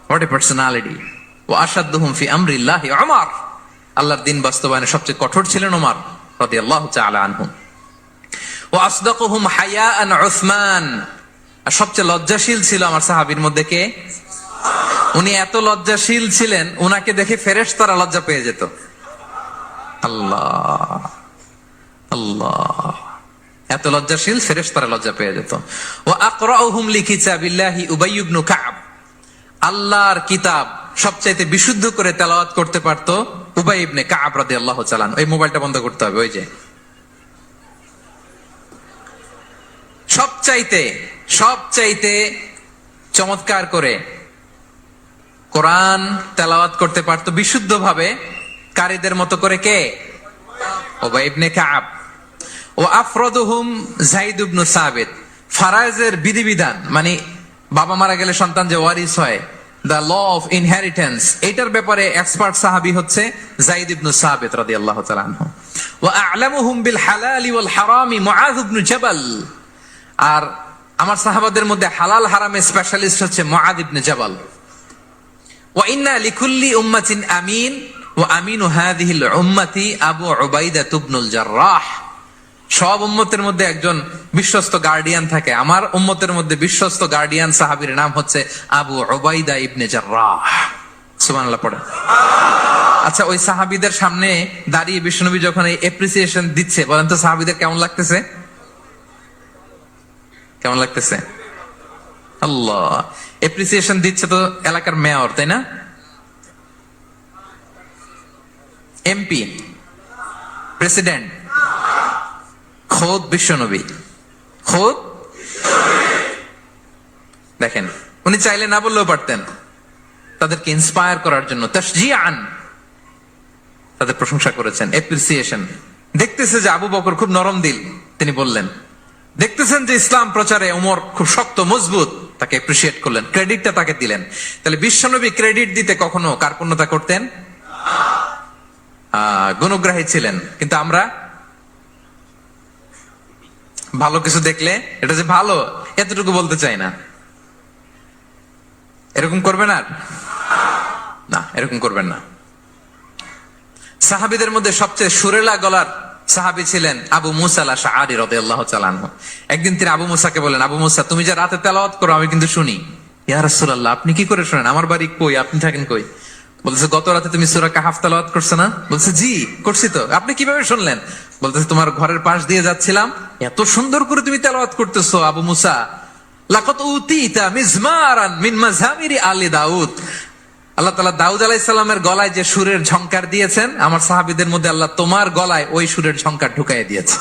What a personality. ওয়া আশাদ্দুহুম ফি আমরিল্লাহি উমর। আল্লাহর দিন বাস্তবায়নে সবচেয়ে কঠোর ছিলেন ওমর রাদিয়াল্লাহু তাআলা আনহু। ওয়া আসদাকুহুম হায়াআন উসমান। আর সবচেয়ে লজ্জাশীল ছিল আমার সাহাবীর মধ্যে কে? উনি এত লজ্জাশীল ছিলেন, উনাকে দেখে ফেরেশতারা লজ্জা পেয়ে যেত। আল্লাহ আল্লাহ, এত লজ্জাশীল, ফেরেশতারা লজ্জা পেয়ে যেত। ওয়া আকরাউহুম লিকিতাবিল্লাহি উবাই ইবনে কাব। আল্লাহর কিতাব সবচাইতে বিশুদ্ধ করে তেলাওয়াত করতে পারতো উবাই ইবনে কাব রাদিয়াল্লাহু তাআলা। এই মোবাইলটা বন্ধ করতে হবে। ওই যে সবচাইতে চমৎকার করে কোরআন তেলাওয়াত করতে পারতো বিশুদ্ধ ভাবে কারীদের মতো করে কে? উবাই ইবনে কাব। ও আফরাদুহুম যায়েদ ইবনে সাবিত। ফারায়েজের বিধিবিধান, মানে বাবা মারা গেলে সন্তান যে ওয়ারিস হয়, দ্য ল অফ ইনহেরিটেন্স, এটার ব্যাপারে এক্সপার্ট সাহাবী হচ্ছে যায়েদ ইবনে সাবিত রাদিয়াল্লাহু তাআলা আনহু। ওয়া আ'লামুহুম বিল হালালি ওয়াল হারামি মুআয ইবনে জাবাল। আর আমার সাহাবাদের মধ্যে হালাল হারামে স্পেশালিস্ট হচ্ছে মুআয ইবনে জাবাল। ওয়া ইন্না লিকুল্লি উম্মাতিন আমিন ওয়া আমিনু হাযিহিল উম্মতি আবু উবাইদা ইবনুল জাররাহ। সব উম্মতের মধ্যে একজন বিশ্বস্ত গার্ডিয়ান থাকে, আমার উম্মতের মধ্যে বিশ্বস্ত গার্ডিয়ান সাহাবীর নাম হচ্ছে আবু উবাইদা ইবনে জাররাহ। সুবহানাল্লাহ পড়ে। আচ্ছা, ওই সাহাবীদের সামনে দাঁড়িয়ে বিশ্বনবী যখন এই এপ্রিসিয়েশন দিচ্ছে, বলেন তো সাহাবীদের কেমন লাগতেছে? কেমন লাগতেছে? আল্লাহ, এপ্রিসিয়েশন দিচ্ছে তো এলাকার মেয়র, তাই না? এমপি, প্রেসিডেন্ট, খোদ বিশ্বনবী, খোদ। দেখেন, উনি চাইলে না বললেও পারতেন, তাদেরকে ইন্সপায়ার করার জন্য তাশজিআন তাদের প্রশংসা করেছেন, এপ্রিসিয়েশন। দেখতেছে যে আবু বকর খুব নরম দিল, তিনি বললেন। দেখতেছেন যে ইসলাম প্রচারে ওমর খুব শক্ত মজবুত, তাকে এপ্রিসিয়েট করলেন, ক্রেডিটটা তাকে দিলেন। তাহলে বিশ্বনবী ক্রেডিট দিতে কখনো কার্পণ্যতা করতেন? গুণগ্রাহী ছিলেন। কিন্তু আমরা ভালো কিছু দেখলে এটা যে ভালো এতটুকু বলতে চাই না। এরকম করবেন আর না, এরকম করবেন না। সাহাবীদের মধ্যে সবচেয়ে সুরেলা গলার সাহাবী ছিলেন আবু মুসা আল-আশআরী রাদিয়াল্লাহু তাআলা আনহু। একদিন তিনি আবু মুসাকে বলেন, আবু মুসা, তুমি যে রাতে তেলাওয়াত করো আমি কিন্তু শুনি। ইয়া রাসূলুল্লাহ, আপনি কি করে শুনেন? আমার বাড়ি কই, আপনি থাকেন কই? বলতেছে, গত রাতে তুমি সূরা কাহফ তেলাওয়াত করছো না? বলছে, জি করছি তো। আপনি কিভাবে শুনলেন? বলতেছে, তোমার ঘরের পাশ দিয়ে যাচ্ছিলাম, এত সুন্দর করে তুমি তেলাওয়াত করতেছো আবু মুসা। লাকাদ উতিতা মিজমারান মিন মাযহামিরি আলি দাউদ। আল্লাহ তাআলা দাউদ আলাইহিস সালামের গলায় যে সুরের ঝংকার দিয়েছেন, আমার সাহাবীদের মধ্যে আল্লাহ তোমার গলায় ওই সুরের ঝংকার ঢুকাইয়ে দিয়েছে।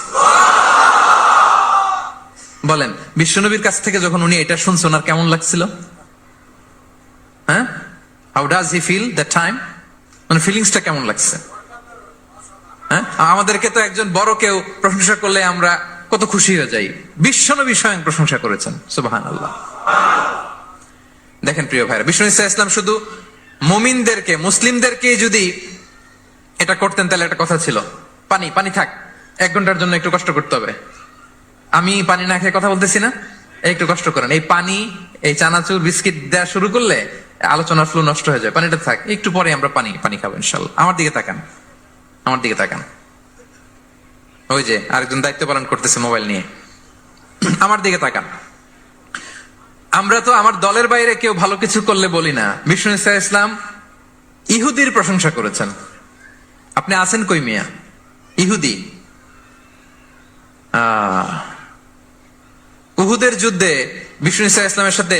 বলেন, বিশ্বনবীর কাছ থেকে যখন উনি এটা শুনছেন আর কেমন লাগছিল? হ্যাঁ, how does he feel that time? মানে ফিলিংসটা কেমন লাগছে? হ্যাঁ, আমাদেরকে তো একজন বড় কেউ প্রশংসা করলে আমরা কত খুশি হয়ে যাই। বিশ্বনবী স্বয়ং প্রশংসা করেছেন, সুবহানাল্লাহ। দেখেন প্রিয় ভাইরা, বিষ্ণু ইসলাম শুধু মুমিনদেরকে, মুসলিমদেরকে যদি এটা করতেন তাহলে একটা কথা ছিল, পানি পানি থাক, 1 ঘন্টার জন্য একটু কষ্ট করতে হবে। আমি পানি না খেয়ে কথা বলতেছি না, একটু কষ্ট করেন। এই পানি, এই চানাচুর, বিস্কিট দেওয়া শুরু করলে আলোচনার ফ্লো নষ্ট হয়ে যায়। পানিটা থাক, একটু পরে আমরা পানি পানি খাবো ইনশাল্লাহ। আমার দিকে তাকান, আমার দিকে তাকান। ওই যে আরেকজন দায়িত্ব পালন করতেছে মোবাইল নিয়ে, আমার দিকে তাকান। আমরা তো আমার দলের বাইরে কেউ ভালো কিছু করলে বলি না। বিষ্ণু ইসলাম ইহুদির প্রশংসা করেছেন। আপনি আছেন কই মিয়া? ইহুদি উহুদের যুদ্ধে বিষ্ণু ইসলামের সাথে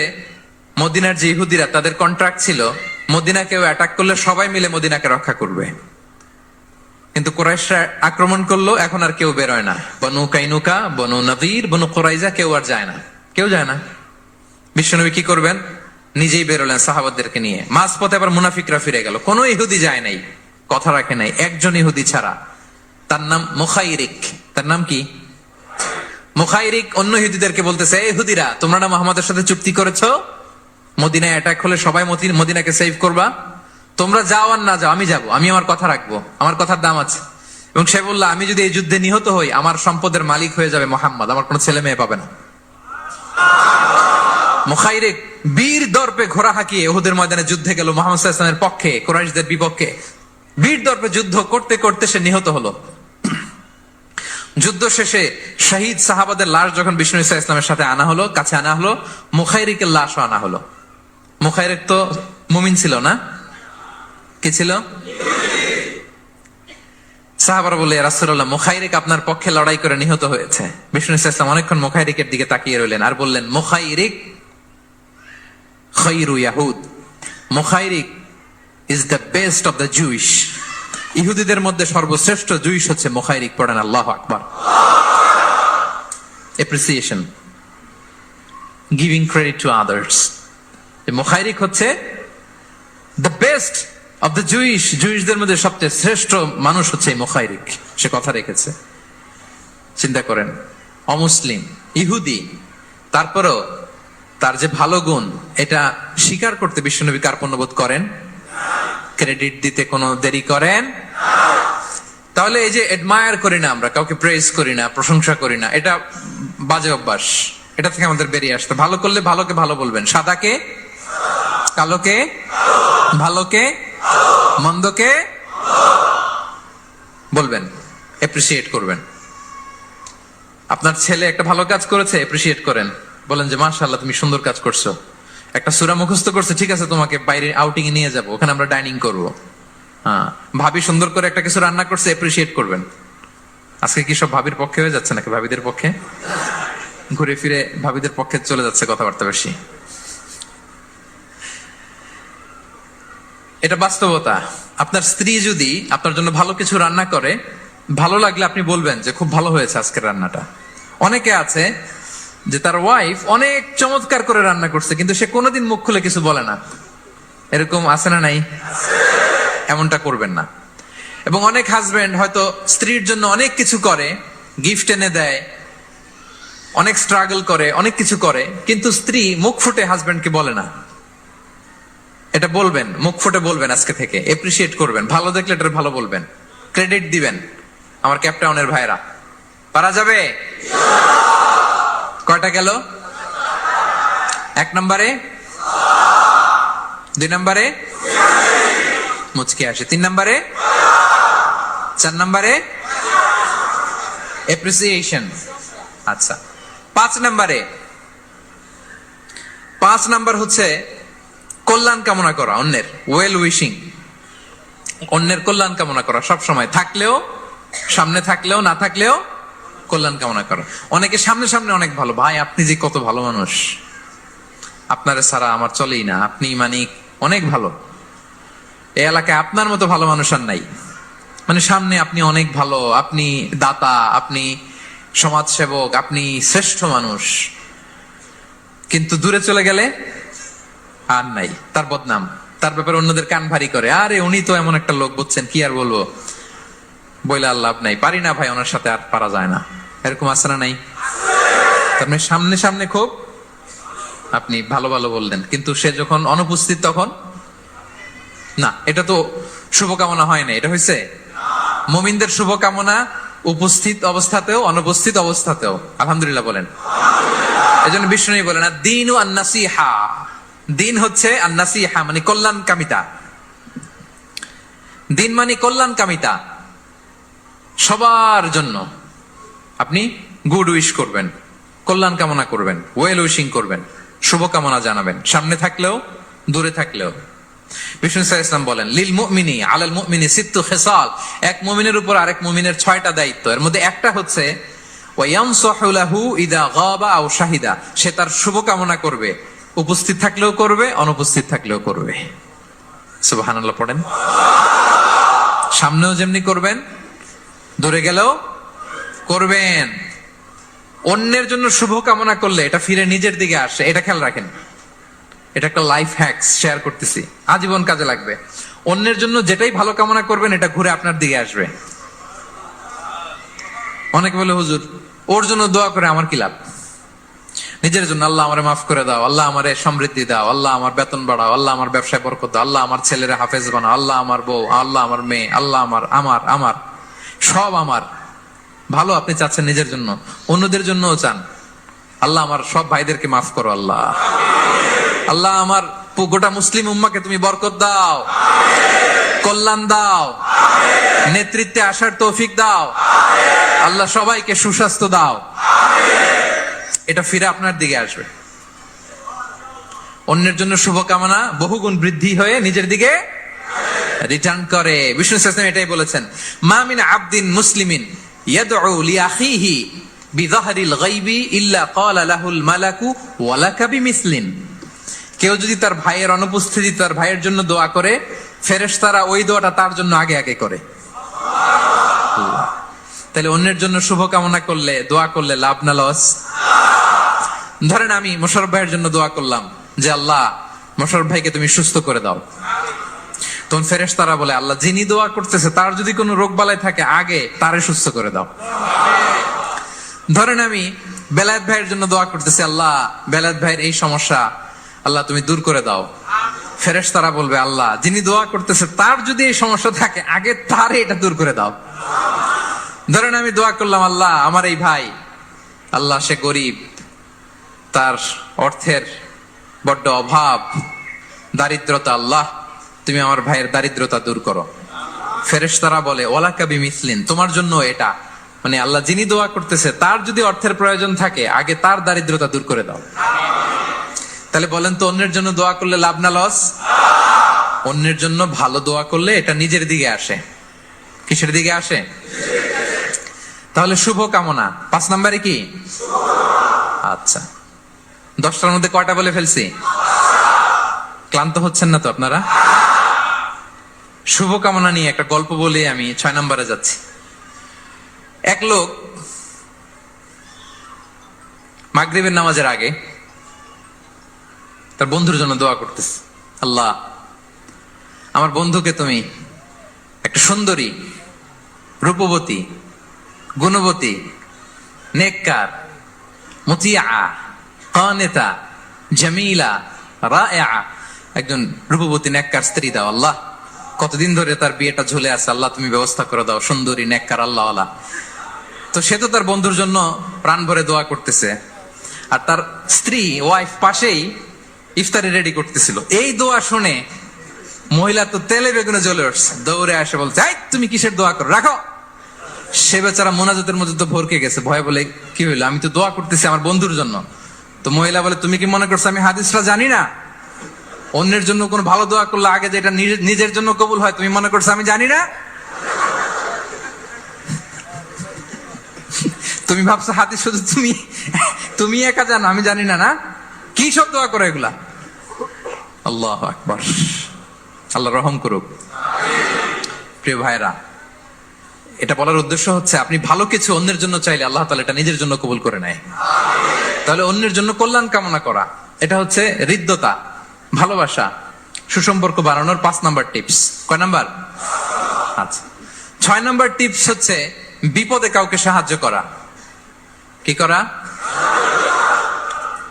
মদিনার যে ইহুদিরা, তাদের কন্ট্রাক্ট ছিল মদিনা কেউ অ্যাটাক করলে সবাই মিলে মদিনাকে রক্ষা করবে। কিন্তু কুরাইশরা আক্রমণ করলো, এখন আর কেউ বেরোয় না। বনু কাইনুকা, বনু নদীর, বনু কুরাইজা কেউ আর যায় না, কেউ যায় না। বিশ্বনবী কি করবেন? নিজেই বেরোলেন সাহাবাদেরকে নিয়ে। মাঝপথে আবার মুনাফিকরা ফিরে গেল, কোনো ইহুদি যায় নাই, কথা রাখে নাই, একজন ইহুদি ছাড়া। তার নাম মুখাইরিক। তার নাম কি? মুখাইরিক। অন্য ইহুদিদেরকে বলতেছে, এই ইহুদিরা, তোমরা না মুহাম্মাদের সাথে চুক্তি করেছো মদিনায় অ্যাটাক হলে সবাই মদিনাকে সেভ করবা, তোমরা যাও আর না যাও, আমি যাব, আমি আমার কথা রাখবো, আমার কথার দাম আছে। এবং সে বলল, আমি যদি এই যুদ্ধে নিহত হই, আমার সম্পদের মালিক হয়ে যাবে মুহাম্মদ, আমার কোনো ছেলে মেয়ে পাবে না। মুখাইরিক বীর দর্পে ঘোড়া হাঁকিয়ে উহুদের ময়দানে যুদ্ধে গেল মুহাম্মদ সাল্লাল্লাহু আলাইহি ওয়াসাল্লামের পক্ষে, কুরাইশদের বিপক্ষে। বীর দর্পে যুদ্ধ করতে করতে সে নিহত হলো। যুদ্ধ শেষে শহীদ সাহাবাদের লাশ যখন বিষ্ণু ইসলামের সাথে আনা হলো, কাছে আনা হলো, মুখাইরিকের লাশও আনা হলো। মুখাইরিক তো মুমিন ছিল না, কি ছিল? সাহাবারা বলে, ইয়া রাসূলুল্লাহ, মুখাইরিক আপনার পক্ষে লড়াই করে নিহত হয়েছে। বিষ্ণু ইসলাম অনেকক্ষণ মুখাইরিকের দিকে তাকিয়ে রইলেন আর বললেন, মুখাইরিক খায়রু ইয়াহুদ, Mukhairiq is the best of the Jewish. ইহুদিদের মধ্যে সর্বশ্রেষ্ঠ জুইশ হচ্ছে মুখাইরিক। পড়েন আল্লাহু আকবার। Appreciation, giving credit to others. Mukhairiq হচ্ছে the best of the Jewish, জুইশদের মধ্যে সবচেয়ে শ্রেষ্ঠ মানুষ হচ্ছে মুখাইরিক। সে কথা রেখেছে। চিন্তা করেন, অমুসলিম, ইহুদি, তারপরেও তার যে ভালো গুণ, এটা স্বীকার করতে বিশ্বনবী কার্পণ্যবোধ করেন? ক্রেডিট দিতে কোনো দেরি করেন? তাহলে এই যে এডমায়ার করি না আমরা, কাউকে প্রেজ করি না, প্রশংসা করি না, এটা বাজে অভ্যাস। এটা থেকে আমাদের বেরিয়ে আসতে, ভালো করলে ভালোকে ভালো বলবেন, সাদাকে কালোকে, ভালোকে মন্দকে বলবেন, এপ্রিসিয়েট করবেন। আপনার ছেলে একটা ভালো কাজ করেছে, এপ্রিসিয়েট করেন, বলেন যে মাশাআল্লাহ তুমি সুন্দর কাজ করছো। একটা সূরা মুখস্থ করছে, ঠিক আছে তোমাকে বাইরে আউটিং এ নিয়ে যাবো, ওখানে আমরা ডাইনিং করবো। হ্যাঁ, ভাবি সুন্দর করে একটা কিছু রান্না করছে, এপ্রিসিয়েট করবেন। আজকে কি সব ভাবির পক্ষে হয়ে যাচ্ছে নাকি ভাবিদের পক্ষে? ঘুরে ফিরে ভাবিদের পক্ষে চলে যাচ্ছে কথাবার্তা বেশি। এটা বাস্তবতা। আপনার স্ত্রী যদি আপনার জন্য ভালো কিছু রান্না করে, ভালো লাগলে আপনি বলবেন যে খুব ভালো হয়েছে আজকের রান্নাটা। অনেকে আছে যে তার ওয়াইফ অনেক চমৎকার করে রান্না করছে, কিন্তু সে কোনোদিন মুখ খুলে কিছু বলে না। এরকম আছে না নাই? এমনটা করবেন না। এবং অনেক হাজবেন্ড হয়তো স্ত্রীর জন্য অনেক কিছু করে, গিফট এনে দেয়, অনেক স্ট্রাগল করে, অনেক কিছু করে, কিন্তু স্ত্রী মুখ ফুটে হাজবেন্ডকে বলে না। এটা বলবেন, মুখ ফুটে বলবেন আজকে থেকে, এপ্রিসিয়েট করবেন, ভালো দেখলে এটা ভালো বলবেন, ক্রেডিট দিবেন। আমার ক্যাপটাউনের ভাইরা, পারা যাবে? কয়টা গেল? 1 নম্বরে, 2 নম্বরে মুচকি আসে, 3 নম্বরে, 4 নম্বরে এপ্রিসিয়েশন। আচ্ছা, 5 নম্বরে, 5 নম্বর হচ্ছে কল্যাণ কামনা করা, অন্যের ওয়েল উইশিং, অন্যের কল্যাণ কামনা করা সব সময়, থাকলেও, সামনে থাকলেও, না থাকলেও কল্যাণ কামনা করা। অনেকে সামনে সামনে অনেক ভালো, ভাই আপনি যে কত ভালো মানুষ, আপনারে ছাড়া আমার চলেই না, আপনি মানে অনেক ভালো, এই এলাকায় আপনার মতো ভালো মানুষ আর নাই। মানে সামনে আপনি অনেক ভালো, আপনি দাতা, আপনি সমাজসেবক, আপনি শ্রেষ্ঠ মানুষ, কিন্তু দূরে চলে গেলে আর নাই, তার বদনাম, তার ব্যাপারে অন্যদের কান ভারী করে, আরে উনি তো এমন একটা লোক, বুঝছেন, কি আর বলবো, বইলে আর লাভ নাই, পারি না ভাই ওনার সাথে, আর পারা যায় না। এরকম আছে না নাই? তার মানে সামনে সামনে খুব আপনি ভালো ভালো বললেন, কিন্তু সে যখন অনুপস্থিত তখন না। এটা তো শুভকামনা হয় না, এটা হয়েছে মুমিনদের শুভকামনা উপস্থিত অবস্থাতেও অনুপস্থিত অবস্থাতেও। আলহামদুলিল্লাহ বলেন। এজন্য বিষ্ণু বলেন দিন ও আন্নাসিহা, দিন হচ্ছে আন্নাসিহা মানে কল্যাণ কামিতা। দিন মানে কল্যাণ কামিতা, সবার জন্য আপনি গুড উইশ করবেন, কল্যাণ কামনা করবেন, ওয়েল উইশিং করবেন, শুভকামনা জানাবেন, সামনে থাকলেও দূরে থাকলেও। বিষ্ণু ইসলাম বলেন লিল মুমিনি আলাল মুমিনি সিত্তু খিসাল, এক মুমিনের উপর আরেক মুমিনের 6টা দায়িত্ব। এর মধ্যে একটা হচ্ছে ওয়ায়ানসাহু লাহু ইদা গাবা আও শাহিদা, সে তার শুভকামনা করবে, উপস্থিত থাকলেও করবে, অনুপস্থিত থাকলেও করবে। সুবহানাল্লাহ পড়েন। সামনেও যেমনি করবেন, দূরে গেলেও করবেন। অন্যের জন্য শুভকামনা করলে এটা ফিরে নিজের দিকে আসে, এটা খেয়াল রাখেন। এটা একটা লাইফ হ্যাকস শেয়ার করতেছি, আজীবন কাজে লাগবে। অন্যের জন্য যেটাই ভালো কামনা করবেন এটা ঘুরে আপনার দিকে আসবে। অনেকে বলে হুজুর ওর জন্য দোয়া করে আমার কি লাভ? নিজের জন্য আল্লাহ আমারে মাফ করে দাও, আল্লাহ আমারে সমৃদ্ধি দাও, আল্লাহ আমার বেতন বাড়াও, আল্লাহ আমার ব্যবসায় বরকত দাও, আল্লাহ আমার ছেলেরা হাফেজ বানাও, আল্লাহ আমার বউ, আল্লাহ আমার মেয়ে, আল্লাহ আমার আমার আমার সব আমার ভালো আপনি চাচ্ছেন নিজের জন্য, অন্যদের জন্যও চান। আল্লাহ আমার সব ভাইদেরকে মাফ করো, আল্লাহ আল্লাহ আমার গোটা মুসলিম উম্মাকে তুমি বরকত দাও, কল্যাণ দাও, নেতৃত্বে আসার তৌফিক দাও, আল্লাহ সবাইকে সুস্বাস্থ্য দাও। এটা ফিরে আপনার দিকে আসবে। অন্যের জন্য শুভকামনা বহুগুণ বৃদ্ধি হয়ে নিজের দিকে রিটার্ন করে। বিষ্ণু ইসলাম এটাই বলেছেন, মা মিন আবদিন মুসলিমিন ইয়াদউ লিআখিহি বিযাহরিল গায়বি ইল্লা ক্বালা লাহুল মালাকু ওয়া লাকা বিমিসলিন। কেউ যদি তার ভাইয়ের অনুপস্থিতি তার ভাইয়ের জন্য দোয়া করে, ফেরেশতারা ওই দোয়াটা তার জন্য আগে আগে করে। তাহলে অন্যের জন্য শুভকামনা করলে, দোয়া করলে লাভ না লস? ধরেন আমি মোশাররফ ভাইয়ের জন্য দোয়া করলাম যে আল্লাহ মোশাররফ ভাইকে তুমি সুস্থ করে দাও, তখন ফেরেশতারা বলে আল্লাহ যিনি দোয়া করতেছে তার যদি কোনো রোগ বালাই থাকে আগে তারে সুস্থ করে দাও। ধরেন আমি বেলায়েত ভাইয়ের জন্য দোয়া করতেছি, আল্লাহ বেলায়েত ভাইয়ের এই সমস্যা আল্লাহ তুমি দূর করে দাও, ফেরেশতারা বলবে আল্লাহ যিনি দোয়া করতেছে তার যদি এই সমস্যা থাকে আগে তারে এটা দূর করে দাও। ধরেন আমি দোয়া করলাম আল্লাহ আমার এই ভাই, আল্লাহ সে গরিব, তার অর্থের বড্ড অভাব, দারিদ্রতা, আল্লাহ তুমি আমার ভাইয়ের দারিদ্রতা দূর করো। ফেরেশতারা বলে ওয়ালাকা বিমিসলিন, তোমার জন্য এটা, মানে আল্লাহ যিনি দোয়া করতেছে তার যদি অর্থের প্রয়োজন থাকে আগে তার দারিদ্রতা দূর করে দাও। তাহলে বলেন তো অন্যের জন্য দোয়া করলে লাভ না লস? অন্যের জন্য ভালো দোয়া করলে এটা নিজের দিকে আসে। কিসের দিকে আসে? তাহলে শুভ কামনা 5 নম্বরে কি? আচ্ছা 10টার মধ্যে কয়টা বলে ফেলছি? ক্লান্ত হচ্ছেন না তো আপনারা? শুভকামনা নিয়ে একটা গল্প বলে আমি 6 নম্বরে যাচ্ছি। এক লোক মাগরিবের নামাজের আগে তার বন্ধুর জন্য দোয়া করতেছে, আল্লাহ আমার বন্ধুকে তুমি একটা সুন্দরী, রূপবতী, গুণবতী, নেককার, মুতিয়া, কানেতা, জামিলা, রায়া, একজন রূপবতী নেককার স্ত্রী দাও আল্লাহ। কতদিন ধরে তার বিয়েটা ঝুলে আছে, আল্লাহ তুমি ব্যবস্থা করে দাও, সুন্দরী, নেককার, আল্লাহ। তো সে তো তার বন্ধুর জন্য প্রাণ ভরে দোয়া করতেছে, আর তার স্ত্রী ওয়াইফ পাশেই ইফতারি রেডি করতেছিল। এই দোয়া শুনে মহিলা তো তেলে বেগুনে জ্বলে উঠছে, দৌড়ে আসে বলছে এই তুমি কিসের দোয়া করো, রাখো। সে বেচারা মোনাজাতের মধ্যে তো ভরকে গেছে, ভয় বলে কি হইলো, আমি তো দোয়া করতেছি আমার বন্ধুর জন্য। তো মহিলা বলে তুমি কি মনে করছো আমি হাদিসটা জানি না? অন্যের জন্য কোন ভালো দোয়া করলে আগে যেটা নিজের জন্য কবুল হয় তুমি মনে করছো আমি জানি না? তুমি ভাবছো হাদিস শুধু তুমি একা জানো, আমি জানি না? না কি সব দোয়া করো এগুলা? আল্লাহু আকবার, আল্লাহ রহম করুক। প্রিয় ভাইরা, এটা বলার উদ্দেশ্য হচ্ছে আপনি ভালো কিছু অন্যের জন্য চাইলে আল্লাহ তাআলা এটা নিজের জন্য কবুল করে নেয়। তাহলে অন্যের জন্য কল্যাণ কামনা করা, এটা হচ্ছে হৃদ্যতা, ভালোবাসা, সুসম্পর্ক বাড়ানোর 5 নাম্বার টিপস। কয় নাম্বার? আচ্ছা 6 নাম্বার টিপস হচ্ছে বিপদে কাউকে সাহায্য করা। কি করা?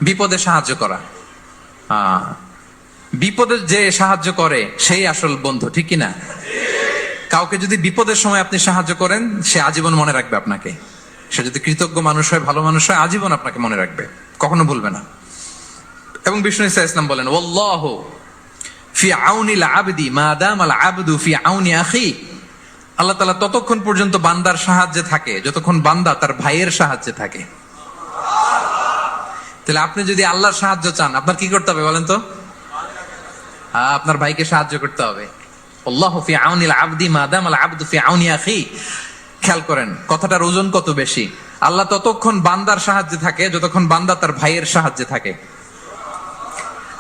বিপদে সাহায্য করা। বিপদে যে সাহায্য করে সেই আসল বন্ধু, ঠিক কিনা? কাউকে যদি বিপদের সময় আপনি সাহায্য করেন, সে আজীবন মনে রাখবে আপনাকে। সে যদি কৃতজ্ঞ মানুষ হয়, ভালো মানুষ হয়, আজীবন আপনাকে মনে রাখবে, কখনো ভুলবে না। এবং বিষ্ণু ইসা ইসলাম বলেন, ওয়াল্লাহু ফি আউনিল আবদি মা দামাল আবদু ফি আউনি আখি। আল্লাহ তাআলা ততক্ষণ পর্যন্ত বান্দার সাহায্যে থাকে যতক্ষণ বান্দা তার ভাইয়ের সাহায্যে থাকে। তাহলে আপনি যদি আল্লাহর সাহায্য চান, আপনার কি করতে হবে বলেন তো? আপনার ভাইকে সাহায্য করতে হবে। আল্লাহু ফি আউনিল আবদি মা দামাল আবদু ফি আউনি আখি। খেয়াল করেন কথাটার ওজন কত বেশি। আল্লাহ ততক্ষণ বান্দার সাহায্যে থাকে যতক্ষণ বান্দা তার ভাইয়ের সাহায্যে থাকে।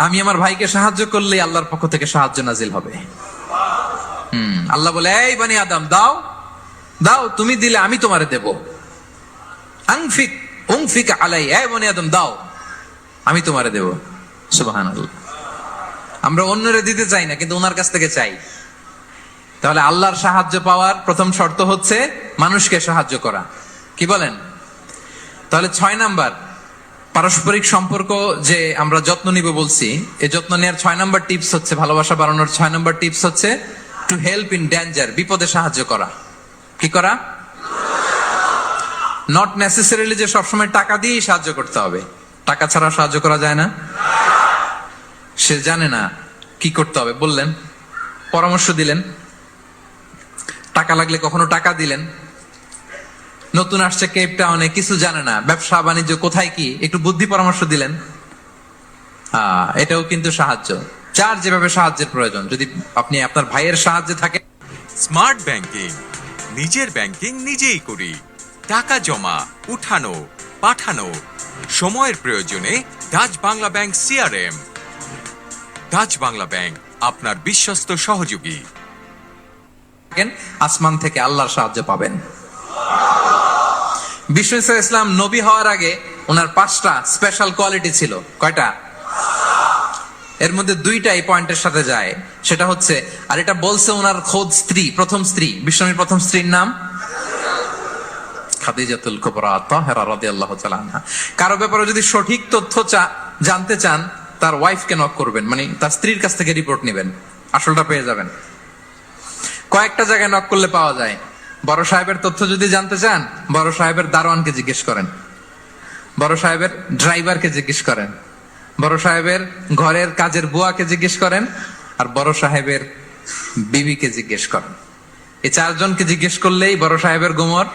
আমি আমার ভাইকে সাহায্য করলেই আল্লাহর পক্ষ থেকে সাহায্য নাজিল হবে। আল্লাহ বলে, এই বানি আদম, দাও দাও, তুমি দিলে আমি তোমারে দেব। আনফিক উনফিক আলাই, এই বানি আদম দাও, আমি তোমারে দেব। সুবহানাল্লাহ। আমরা অন্যরে দিতে চাই না, কিন্তু ওনার কাছ থেকে চাই। তাহলে আল্লাহর সাহায্য পাওয়ার প্রথম শর্ত হচ্ছে মানুষকে সাহায্য করা। কি বলেন? তাহলে 6 নাম্বার, পারস্পরিক সম্পর্ক যে আমরা যত্ন নিব বলছি, এই যত্ন নেওয়ার 6 নাম্বার টিপস হচ্ছে, ভালোবাসা বাড়ানোর 6 নাম্বার টিপস হচ্ছে টু হেল্প ইন ডেঞ্জার। বিপদে সাহায্য করা। কি করা? নট নেসেসারিলি যে সবসময় টাকা দিয়েই সাহায্য করতে হবে। টাকা ছাড়া সাহায্য করা যায় না। সে জানে না কি করতে হবে, বললেন, পরামর্শ দিলেন, টাকা লাগলে কখনো টাকা দিলেন। নতুন আসছে কেপ টাউনে, কিছু জানে না, ব্যবসা বাণিজ্য কোথায় কি, একটু বুদ্ধি পরামর্শ দিলেন। এটাও কিন্তু সাহায্য। যার যেভাবে সাহায্যের প্রয়োজন, যদি আপনি আপনার ভাইয়ের সাহায্যে থাকেন। স্মার্ট ব্যাংকিং, নিজের ব্যাংকিং নিজেই করি। টাকা জমা, উঠানো, পাঠানো, সময়ের প্রয়োজনে Dutch Bangla bank CRM. Dutch Bangla bank আপনার বিশ্বস্ত সহযোগী। আসমান থেকে আল্লাহর সাহায্য পাবেন। বিষ্ণু ইসা ইসলাম নবী হওয়ার আগে ওনার 5টা স্পেশাল কোয়ালিটি ছিল। কয়টা? এর মধ্যে 2টা এই পয়েন্টের সাথে যায়। সেটা হচ্ছে, আর এটা বলছে ওনার খোদ স্ত্রী, প্রথম স্ত্রী, বিষ্ণুর প্রথম স্ত্রীর নাম খাদিজাতুল কুবরা তাহেরা রাদিয়াল্লাহু তাআলা আনহা। কারো ব্যাপারে যদি সঠিক তথ্য জানতে চান, তার ওয়াইফকে নক করবেন, মানে তার স্ত্রীর কাছ থেকে রিপোর্ট নেবেন, আসলটা পেয়ে যাবেন। কয়েকটা জায়গায় নক করলে পাওয়া যায়। বড় সাহেবের তথ্য যদি জানতে চান, বড় সাহেবের দারোয়ানকে জিজ্ঞেস করেন, বড় সাহেবের ড্রাইভারকে জিজ্ঞেস করেন, বড় সাহেবের ঘরের কাজের বুয়াকে জিজ্ঞেস করেন, আর বড় সাহেবের বিবিকে জিজ্ঞেস করেন। এই 4 জনকে জিজ্ঞেস করলেই বড় সাহেবের গোমর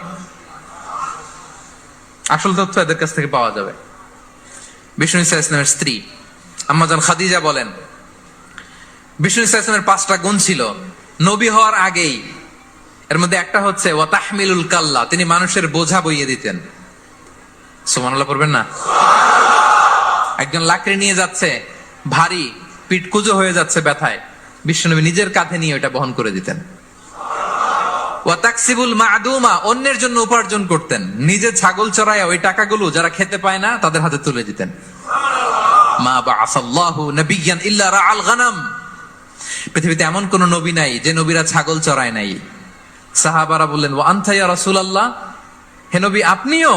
আসল তথ্য এদের কাছ থেকে পাওয়া যাবে। বিষ্ণু ইসা ইসলামের স্ত্রী আম্মাজান খাদিজা বলেন, বিষ্ণু ইসা ইসলামের 5টা গুণ ছিল নবী হওয়ার আগেই। এর মধ্যে একটা হচ্ছে ওয়া তাহমিলুল কাল্লা, তিনি মানুষের বোঝা বইয়ে দিতেন। সুবহানাল্লাহ পড়বেন না? একজন লাকড়ি নিয়ে যাচ্ছে, ভারী, পিঠ কুঁজো হয়ে যাচ্ছে ব্যথায়, বিশ্বনবী নিজের কাঁধে নিয়ে ওটা বহন করে দিতেন। ওয়া তাকসিবুল মা'দুমা, অন্যের জন্য উপার্জন করতেন, নিজে ছাগল চড়ায় ওই টাকাগুলো যারা খেতে পায় না তাদের হাতে তুলে দিতেন। মা বা'আসাল্লাহু নাবিয়্যান ইল্লা রাআল গানাম, পৃথিবীতে এমন কোন নবী নাই যে নবীরা ছাগল চড়ায় নাই। সাহাবারা বললেন, ওয়া আনতা ইয়া রাসূলুল্লাহ, হে নবী আপনিও?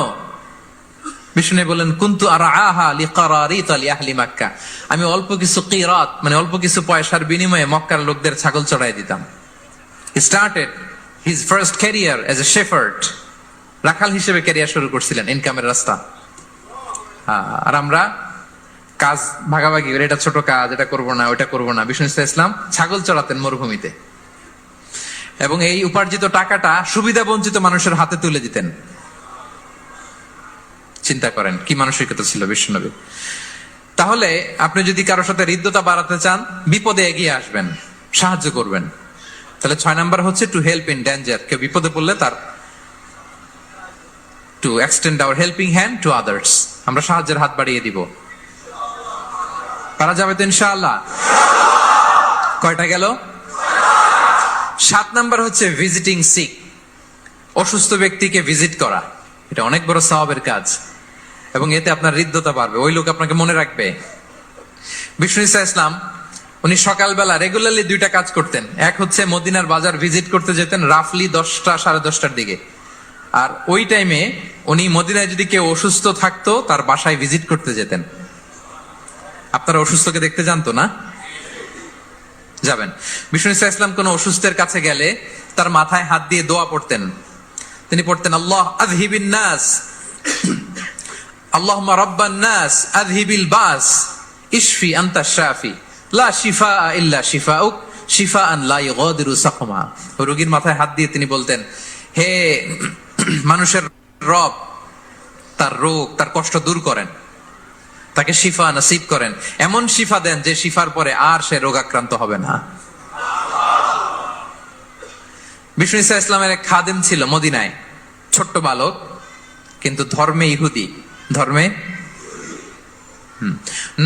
বিষ্ণু বললেন, কুনতু আরআহা লিকারারিত লিআহলি মক্কা, আমি অল্প কিছু কিরাত, মানে অল্প কিছু পয়সার বিনিময়ে মক্কার লোকদের ছাগল চড়াই দিতাম। He started his first career as a shepherd, রাখাল হিসেবে ক্যারিয়ার শুরু করছিলেন, ইনকামের রাস্তা। আর আমরা কাজ ভাগাভাগি করে, এটা ছোট কাজ, এটা করবো না, ওটা করবো না। বিষ্ণু ইসলাম ছাগল চড়াতেন মরুভূমিতে, এবং এই উপার্জিত টাকাটা সুবিধা বঞ্চিত মানুষের হাতে তুলে দিতেন। চিন্তা করেন কি মানসিকতা ছিল বিশ্বনবী। তাহলে আপনি যদি কারোর সাথে হৃদ্যতা বাড়াতে চান, বিপদে এগিয়ে আসবেন, সাহায্য করবেন। তাহলে 6 নাম্বার হচ্ছে টু হেল্প ইন ডেঞ্জার। কেউ বিপদে পড়লে তার to extend hour helping hand to others, আমরা সাহায্যের হাত বাড়িয়ে দিব। পারা যাবে তো ইনশাআল্লাহ? কয়টা গেল? 7 নাম্বার হচ্ছে ভিজিটিং সিক, অসুস্থ ব্যক্তিকে ভিজিট করা। এটা অনেক বড় সওয়াবের কাজ, এবং এতে আপনার হৃদ্যতা বাড়বে, ওই লোক আপনাকে মনে রাখবে। বিষ্ণু ইসা ইসলাম উনি সকালবেলা রেগুলারলি 2টা কাজ করতেন। এক হচ্ছে মদিনার বাজার ভিজিট করতে যেতেন রাফলি 10টা সাড়ে 10টার দিকে, আর ওই টাইমে উনি মদিনায় যদি কেউ অসুস্থ থাকতো তার বাসায় ভিজিট করতে যেতেন। আপনারা অসুস্থকে দেখতে জানতো না? যাবেন। বিষ্ণু ইসা ইসলাম কোন অসুস্থের কাছে গেলে তার মাথায় হাত দিয়ে দোয়া পড়তেন। তিনি পড়তেন, আল্লাহ আযহিবিন নাস, আল্লাহুম্মা রাব্বান নাস আযহিবিল বাস, ইশফি আনতা শাফি, লা শিফাআ ইল্লা শিফাউক, শিফাআন লা ইগাদিরু সাকমা। রোগীর মাথায় হাত দিয়ে তিনি বলতেন, হে মানুষের রব, তার রোগ, তার কষ্ট দূর করেন, তাকে শিফা নসিব করেন, এমন শিফা দেন যে শিফার পরে আর সে রোগাক্রান্ত হবে না। বিষ্ণু ইসা ইসলামের এক খাদেম ছিল মদিনায়, ছোট্ট বালক, কিন্তু ধর্মে ইহুদি, ধর্মে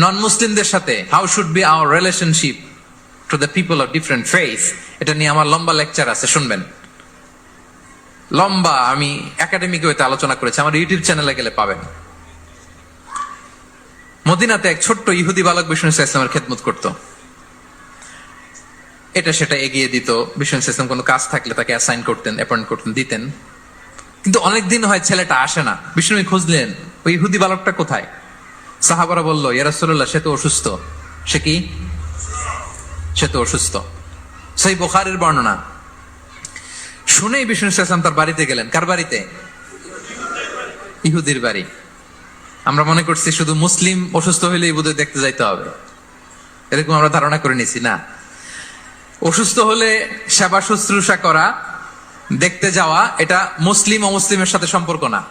নন মুসলিমদের সাথে how should be our relationship to the people of different faith, এটা নিয়ে আমার লম্বা লেকচার আছে, শুনবেন। লম্বা, আমি একাডেমিক ওয়েতে আলোচনা করেছি, আমার ইউটিউব চ্যানেলে গেলে পাবেন। মদিনাতে এক ছোট্ট ইহুদি বালক বিষ্ণু ইসা ইসলামের খেদমত করত, এটা সেটা এগিয়ে দিত। বিষ্ণু ইসা ইসলাম কোনো কাজ থাকলে তাকে অ্যাসাইন করতেন, অ্যাপয়েন্ট করতেন, দিতেন। কিন্তু অনেকদিন হয় ছেলেটা আসে না। বিষ্ণু খুঁজলেন ওই ইহুদি বালকটা কোথায়। সাহাবারা বলল, ইয়া রাসূলুল্লাহ, সে তো অসুস্থ। সে কি? সে তো অসুস্থ। সহিহ বুখারীর বর্ণনা। শুনেই বিষ্ণু ইসা ইসলাম তার বাড়িতে গেলেন। কার বাড়িতে? ইহুদির বাড়ি। আমরা মনে করছি শুধু মুসলিম অসুস্থ হইলেই বোধহয় দেখতে যাইতে হবে, এরকম আমরা ধারণা করে নিছি। না, অসুস্থ হলে সেবা শুশ্রূষা করা, দেখতে যাওয়া, এটা মুসলিম অমুসলিমের সাথে সম্পর্ক না।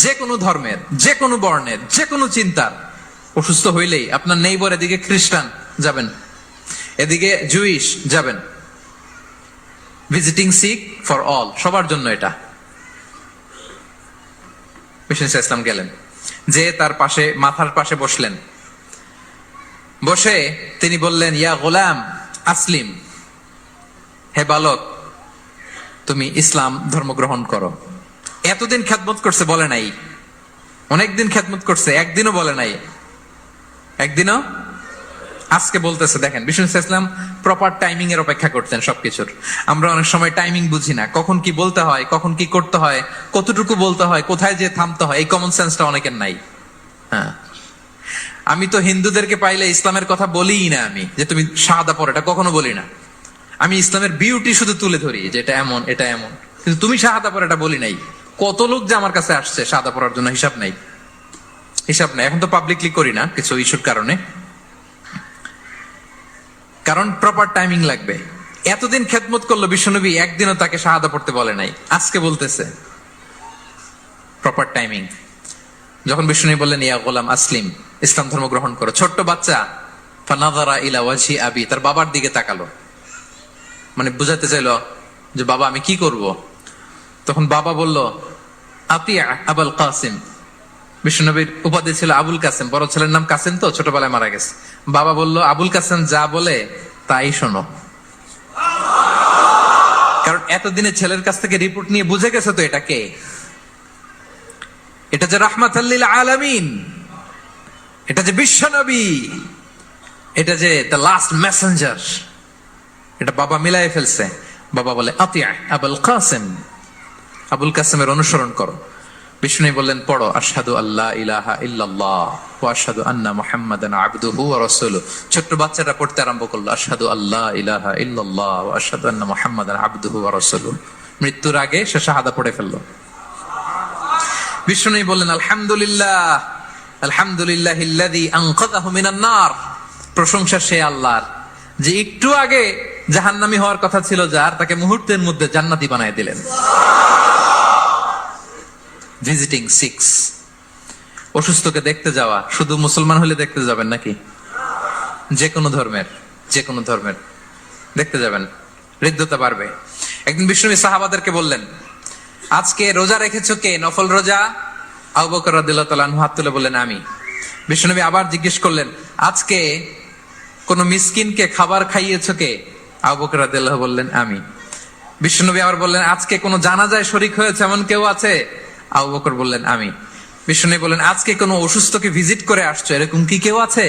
যে কোনো ধর্মের, যে কোনো বর্ণের, যে কোনো চিন্তার অসুস্থ হইলেই আপনার নেইবর, এদিকে খ্রিস্টান যাবেন, এদিকে জুইশ যাবেন। ভিজিটিং সিক ফর অল, সবার জন্য এটা। বিষ্ণু ইসা ইসলাম গেলেন, যে তার পাশে, মাথার পাশে বসলেন। বসে তিনি বললেন, ইয়া গোলাম আসলিম, হে বালক, তুমি ইসলাম ধর্ম গ্রহণ করো। এতদিন খেদমত করছে, বলে নাই। অনেকদিন খেদমত করছে, একদিনও বলে নাই। একদিনও, আজকে বলতেছে। দেখেন, বিষ্ণু ইসা ইসলাম প্রপার টাইমিং এর অপেক্ষা করতেন সবকিছুর। আমরা অনেক সময় টাইমিং বুঝি না, কখন কি বলতে হয়, কখন কি করতে হয়, কতটুকু বলতে হয়, কোথায় যে থামতে হয়, এই কমন সেন্সটা অনেকের নাই। হ্যাঁ, আমি তো হিন্দুদেরকে পাইলে ইসলামের কথা বলিই না, আমি যে তুমি শাহাদা পড়ো, এটা কখনো বলি না। আমি ইসলামের বিউটি শুধু তুলে ধরি, যে এটা এমন, এটা এমন, কিন্তু তুমি শাহাদা পড়ো এটা বলি নাই। কত লোক যে আমার কাছে আসছে শাহাদা পড়ার জন্য, হিসাব নাই, হিসাব নাই। এখন তো পাবলিকলি করি না কিছু ইস্যুর কারণে, কারণ প্রপার টাইমিং লাগবে। এতদিন খেদমত করলো বিশ্বনবী, একদিনও তাকে শাহাদা পড়তে বলে নাই, আজকে বলতেছে। Proper timing. যখন বিশ্বনবী বললেন, ইয়া গোলাম আসলিম, ইসলাম ধর্ম গ্রহণ করো, ছোট্ট বাচ্চা ফানাযারা ইলা ওয়াজহি আবি, তার বাবার দিকে তাকালো, মানে বুঝাতে চাইলো যে বাবা আমি কি করব। তখন বাবা বলল, আতিয়া আবুল কাসিম। বিশ্বনবীর উপাধি ছিল আবুল কাসেম, বড় ছেলের নাম কাসেম, তো ছোটবেলায় মারা গেছে। বাবা বলল, আবুল কাসেম যা বলে তাই শোনো। কারণ এতদিনে ছেলের কাছ থেকে রিপোর্ট নিয়ে বুঝে গেছে তো এটা কে। এটা যে রাহমাতাল লিল আলামিন, এটা যে বিশ্বনবী, এটা যে দ্য লাস্ট মেসেঞ্জার, এটা বাবা মিলাই ফেলছে। বাবা বলে, আতিয়া আবুল কাসেম, আবুল কাসেমের অনুসরণ করো। বিষ্ণু বললেন, পড়ো আশহাদু আল্লা ইলাহা ইল্লাল্লাহ ওয়া আশহাদু আন্না মুহাম্মাদান আবদুহু ওয়া রাসূলুহু। ছোট্ট বাচ্চাটা পড়তে আরম্ভ করলো, আশহাদু আল্লা ইলাহা ইল্লাল্লাহ ওয়া আশহাদু আন্না মুহাম্মাদান আবদুহু ওয়া রাসূলুহু। মৃত্যুর আগে সে শাহাদা পড়ে ফেললো। বিষ্ণু বললেন, আলহামদুলিল্লাহ, আলহামদুলিল্লাহিল্লাযী আনকাযাহু মিনান নার। প্রশংসা সে আল্লাহর, যে একটু আগে জাহান্নামী হওয়ার কথা ছিল যার, তাকে মুহূর্তের মধ্যে জান্নাতি বানায় দিলেন। ভিজিটিং সিক্স, অসুস্থকে দেখতে যাওয়া। শুধু মুসলমান হলে দেখতে যাবেন নাকি? যে কোনো ধর্মের, যে কোনো ধর্মের দেখতে যাবেন, হৃদ্যতা বাড়বে। একদিন বিষ্ণু সাহাবাদেরকে বললেন, আজকে রোজা রেখেছো কে? নফল রোজা? আবু বকর রাদিয়াল্লাহু তাআলা আনহু হাত তুলে বললেন, আমি। বিষ্ণুনবী আবার জিজ্ঞেস করলেন, আজকে কোন মিসকিনকে খাবার খাইয়েছো কে? আবু বকর রাদিয়াল্লাহু বললেন, আমি। বিষ্ণুনবী আবার বললেন, আজকে কোন জানাজায় শরীক হয়েছে এমন কেউ আছে? আবু বকর বললেন, আমি। বিষ্ণুনবী বললেন, আজকে কোন অসুস্থকে ভিজিট করে আসছো, এরকম কি কেউ আছে?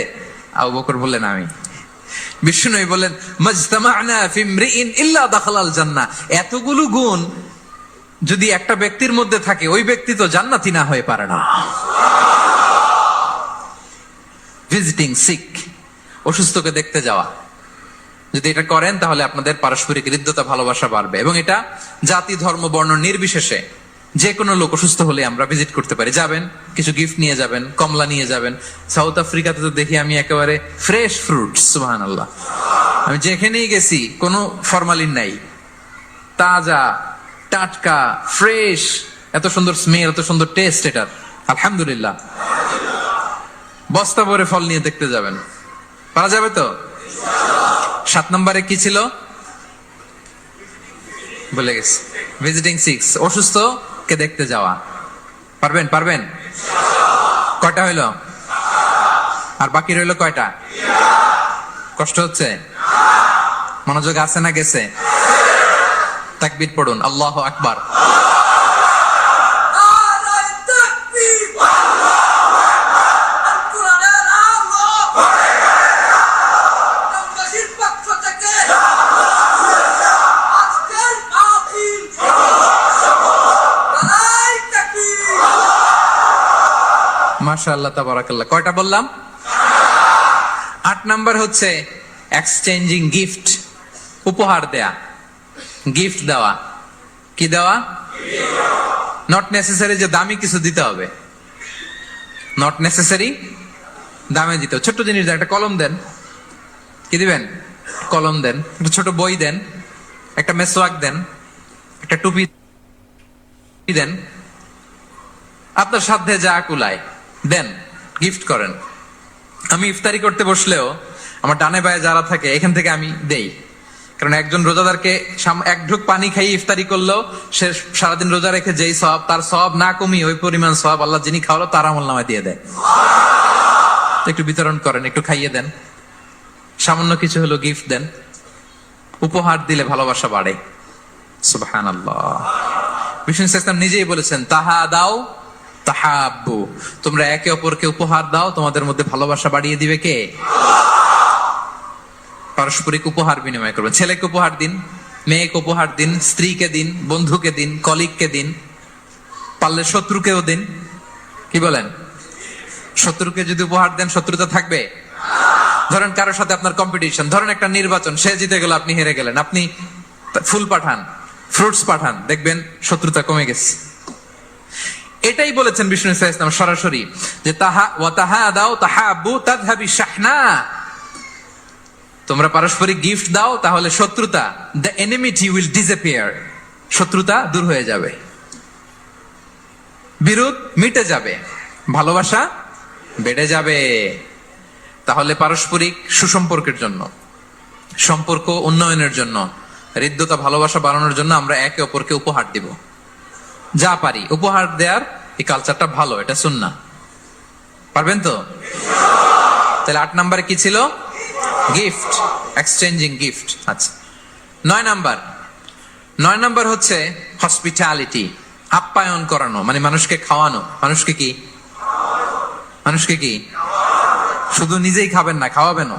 আবু বকর বললেন, আমি। বিষ্ণুনবী বললেন, মাজতামা'না ফি ইমরিইন ইল্লা দাখালাল জান্নাহ। এতগুলো গুণ যদি একটা ব্যক্তির মধ্যে থাকে, ওই ব্যক্তি তো জান্নাতি না হয়ে পারে না। ভিজিটিং সিক, অসুস্থকে দেখতে যাওয়া। যদি এটা করেন তাহলে আপনাদের পারস্পরিক হৃদ্যতা, ভালোবাসা বাড়বে। এবং এটা জাতি, ধর্ম, বর্ণ নির্বিশেষে যে কোনো লোক অসুস্থ হলে আমরা ভিজিট করতে পারি। যাবেন, কিছু গিফট নিয়ে যাবেন, কমলা নিয়ে যাবেন। সাউথ আফ্রিকাতে তো দেখি আমি একেবারে ফ্রেশ ফ্রুট, সুবহানাল্লাহ। আমি যেখানেই গেছি কোনো ফরমালিন নাই, তাজা, টাটকা, ফ্রেশ, এত সুন্দর স্মেল, এত সুন্দর টেস্ট এটার, আলহামদুলিল্লাহ। বস্তা ভরে ফল নিয়ে দেখতে যাবেন, পারা যাবে তো? 7 নম্বরে কি ছিল বলে গেছি, ভিজিটিং 6, অসুস্থ কে দেখতে যাওয়া। পারবেন? পারবেন? কয়টা হইল? আর বাকি রইল কয়টা? কষ্ট হচ্ছে? মনোযোগ আছে না গেছে? তাকবীর পড়ুন, আল্লাহু আকবার। মাশাআল্লাহ, তাবারাকাল্লাহ। কয়টা বললাম? 8 নাম্বার হচ্ছে এক্সচেঞ্জিং গিফট, উপহার দেয়া, গিফট দেওয়া। কি দেওয়া? নট নেসেসারি যে দামি কিছু দিতে হবে, নট নেসেসারি দামে দিতে হবে। ছোট্ট জিনিস দেন, একটা কলম দেন। কি দিবেন? কলম দেন। একটা ছোট বই দেন, একটা মেসওয়াক দেন, একটা টুপি দেন, আপনার সাধ্যে যা কুলায় দেন, গিফট করেন। আমি ইফতারি করতে বসলেও আমার ডানে বায়ে যারা থাকে এখান থেকে আমি দেই, কারণ একজন রোজাদারকে এক ঢুক পানি খাইয়ে ইফতারি করলেও সে সারাদিন রোজা রেখে যেই সওয়াব, তার সওয়াব না কমিয়ে ওই পরিমাণ সওয়াব আল্লাহ যিনি খাওয়ালো তার আমলনামায় দিয়ে দেয়। একটু বিতরণ করেন, একটু খাইয়ে দেন, সামান্য কিছু হলো গিফট দেন। উপহার দিলে ভালোবাসা বাড়ে, সুবহানাল্লাহ। বিষ্ণু ইসলাম নিজেই বলেছেন, তাহা দাও তাহাব্বু, তোমরা একে অপরকে উপহার দাও, তোমাদের মধ্যে ভালোবাসা বাড়িয়ে দিবে কে? পারস্পরিক উপহার বিনিময় করবেন। ছেলেকে উপহার দিন, মেয়েকে উপহার দিন, স্ত্রীকে দিন, বন্ধুকে দিন, কলিগকে দিন, পারলে শত্রুকেও দিন। কি বলেন? শত্রুকে যদি উপহার দেন শত্রুতা থাকবে? ধরেন কারোর সাথে আপনার কম্পিটিশন, ধরেন একটা নির্বাচন, সে জিতে গেল, আপনি হেরে গেলেন, আপনি ফুল পাঠান, ফ্রুটস পাঠান, দেখবেন শত্রুতা কমে গেছে। এটাই বলেছেন বিষ্ণু ইসলাম সরাসরি, যে তাহাদাও তাহাব্বু তাযহাবি শাহনা, তোমরা পারস্পরিক গিফট দাও তাহলে শত্রুতা, দ্য এনিমিটি উইল ডিসঅ্যাপিয়ার, শত্রুতা দূর হয়ে যাবে, বিরোধ মিটে যাবে, ভালোবাসা বেড়ে যাবে। তাহলে পারস্পরিক সুসম্পর্কের জন্য, সম্পর্ক উন্নয়নের জন্য, হৃদ্যতা, ভালোবাসা বাড়ানোর জন্য আমরা একে অপরকে উপহার দিব। যা পারি উপহার দেওয়ার এই কালচারটা ভালো, এটা সুন্নাহ। পারবেন তো? তাহলে 8 নাম্বারে কি ছিল? Gift, exchanging gift. আচ্ছা, 9 নাম্বার হচ্ছে হসপিটালিটি, আপ্যায়ন করানো, মানে মানুষকে খাওয়ানো। মানুষকে কি? মানুষকে কি? শুধু নিজেই খাবেন না, খাওয়াবেনও।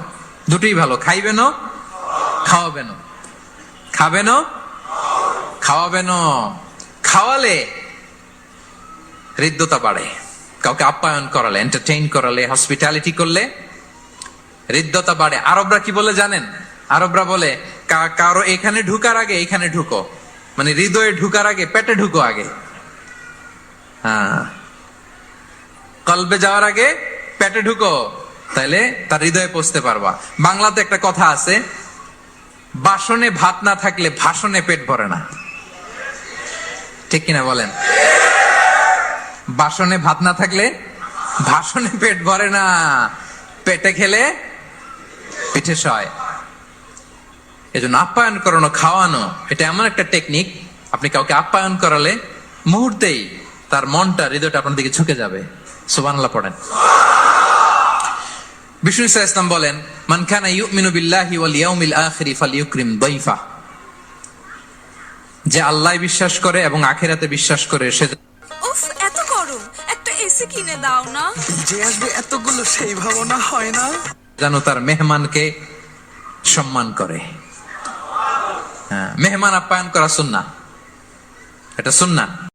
দুটোই ভালো, খাইবেনও খাওয়াবেনও, খাবেনও খাওয়াবেনও। খাওয়ালে হৃদ্যতা বাড়ে, কাউকে আপ্যায়ন করালে, এন্টারটেইন করালে, হসপিটালিটি করলে হৃদ্যতা বাড়ে। আরবরা কি বলে জানেন? আরবরা বলে কারো এখানে ঢুকার আগে এখানে ঢুকো, মানে হৃদয়ে ঢুকার আগে পেটে ঢুকো আগে। হ্যাঁ, কলবে যাওয়ার আগে পেটে ঢুকো, তাইলে তার হৃদয়ে পৌঁছতে পারবা। বাংলাতে একটা কথা আছে, বাসনে ভাত না থাকলে ভাষণে পেট ভরে না। ঠিক কিনা বলেন? বাসনে ভাত না থাকলে ভাষণে পেট ভরে না, পেটে খেলে পিঠে সয়। এজন্য আপ্যায়ন করানো, খাওয়ানো, এটা এমন একটা টেকনিক, আপনি কাউকে আপ্যায়ন করালে মুহূর্তেই তার মনটা, হৃদয়টা আপনার দিকে ঝুঁকে যাবে। সুবহানাল্লাহ পড়েন। বিষ্ণু ইসলাম বলেন, মান কানা ইউমিনু বিল্লাহি ওয়াল ইয়াউমিল আখিরি ফালইউকরিম দাইফা, যে আল্লাহ বিশ্বাস করে এবং আখিরাতে বিশ্বাস করে সে উফ, এত গরম, একটা এসি কিনে দাও না। যে আসবে এতগুলো সেই ভাবনা হয় না, যেন তার মেহমানকে সম্মান করে। হ্যাঁ, মেহমান আপ্যায়ন করা সুন্নাহ, এটা সুন্নাহ।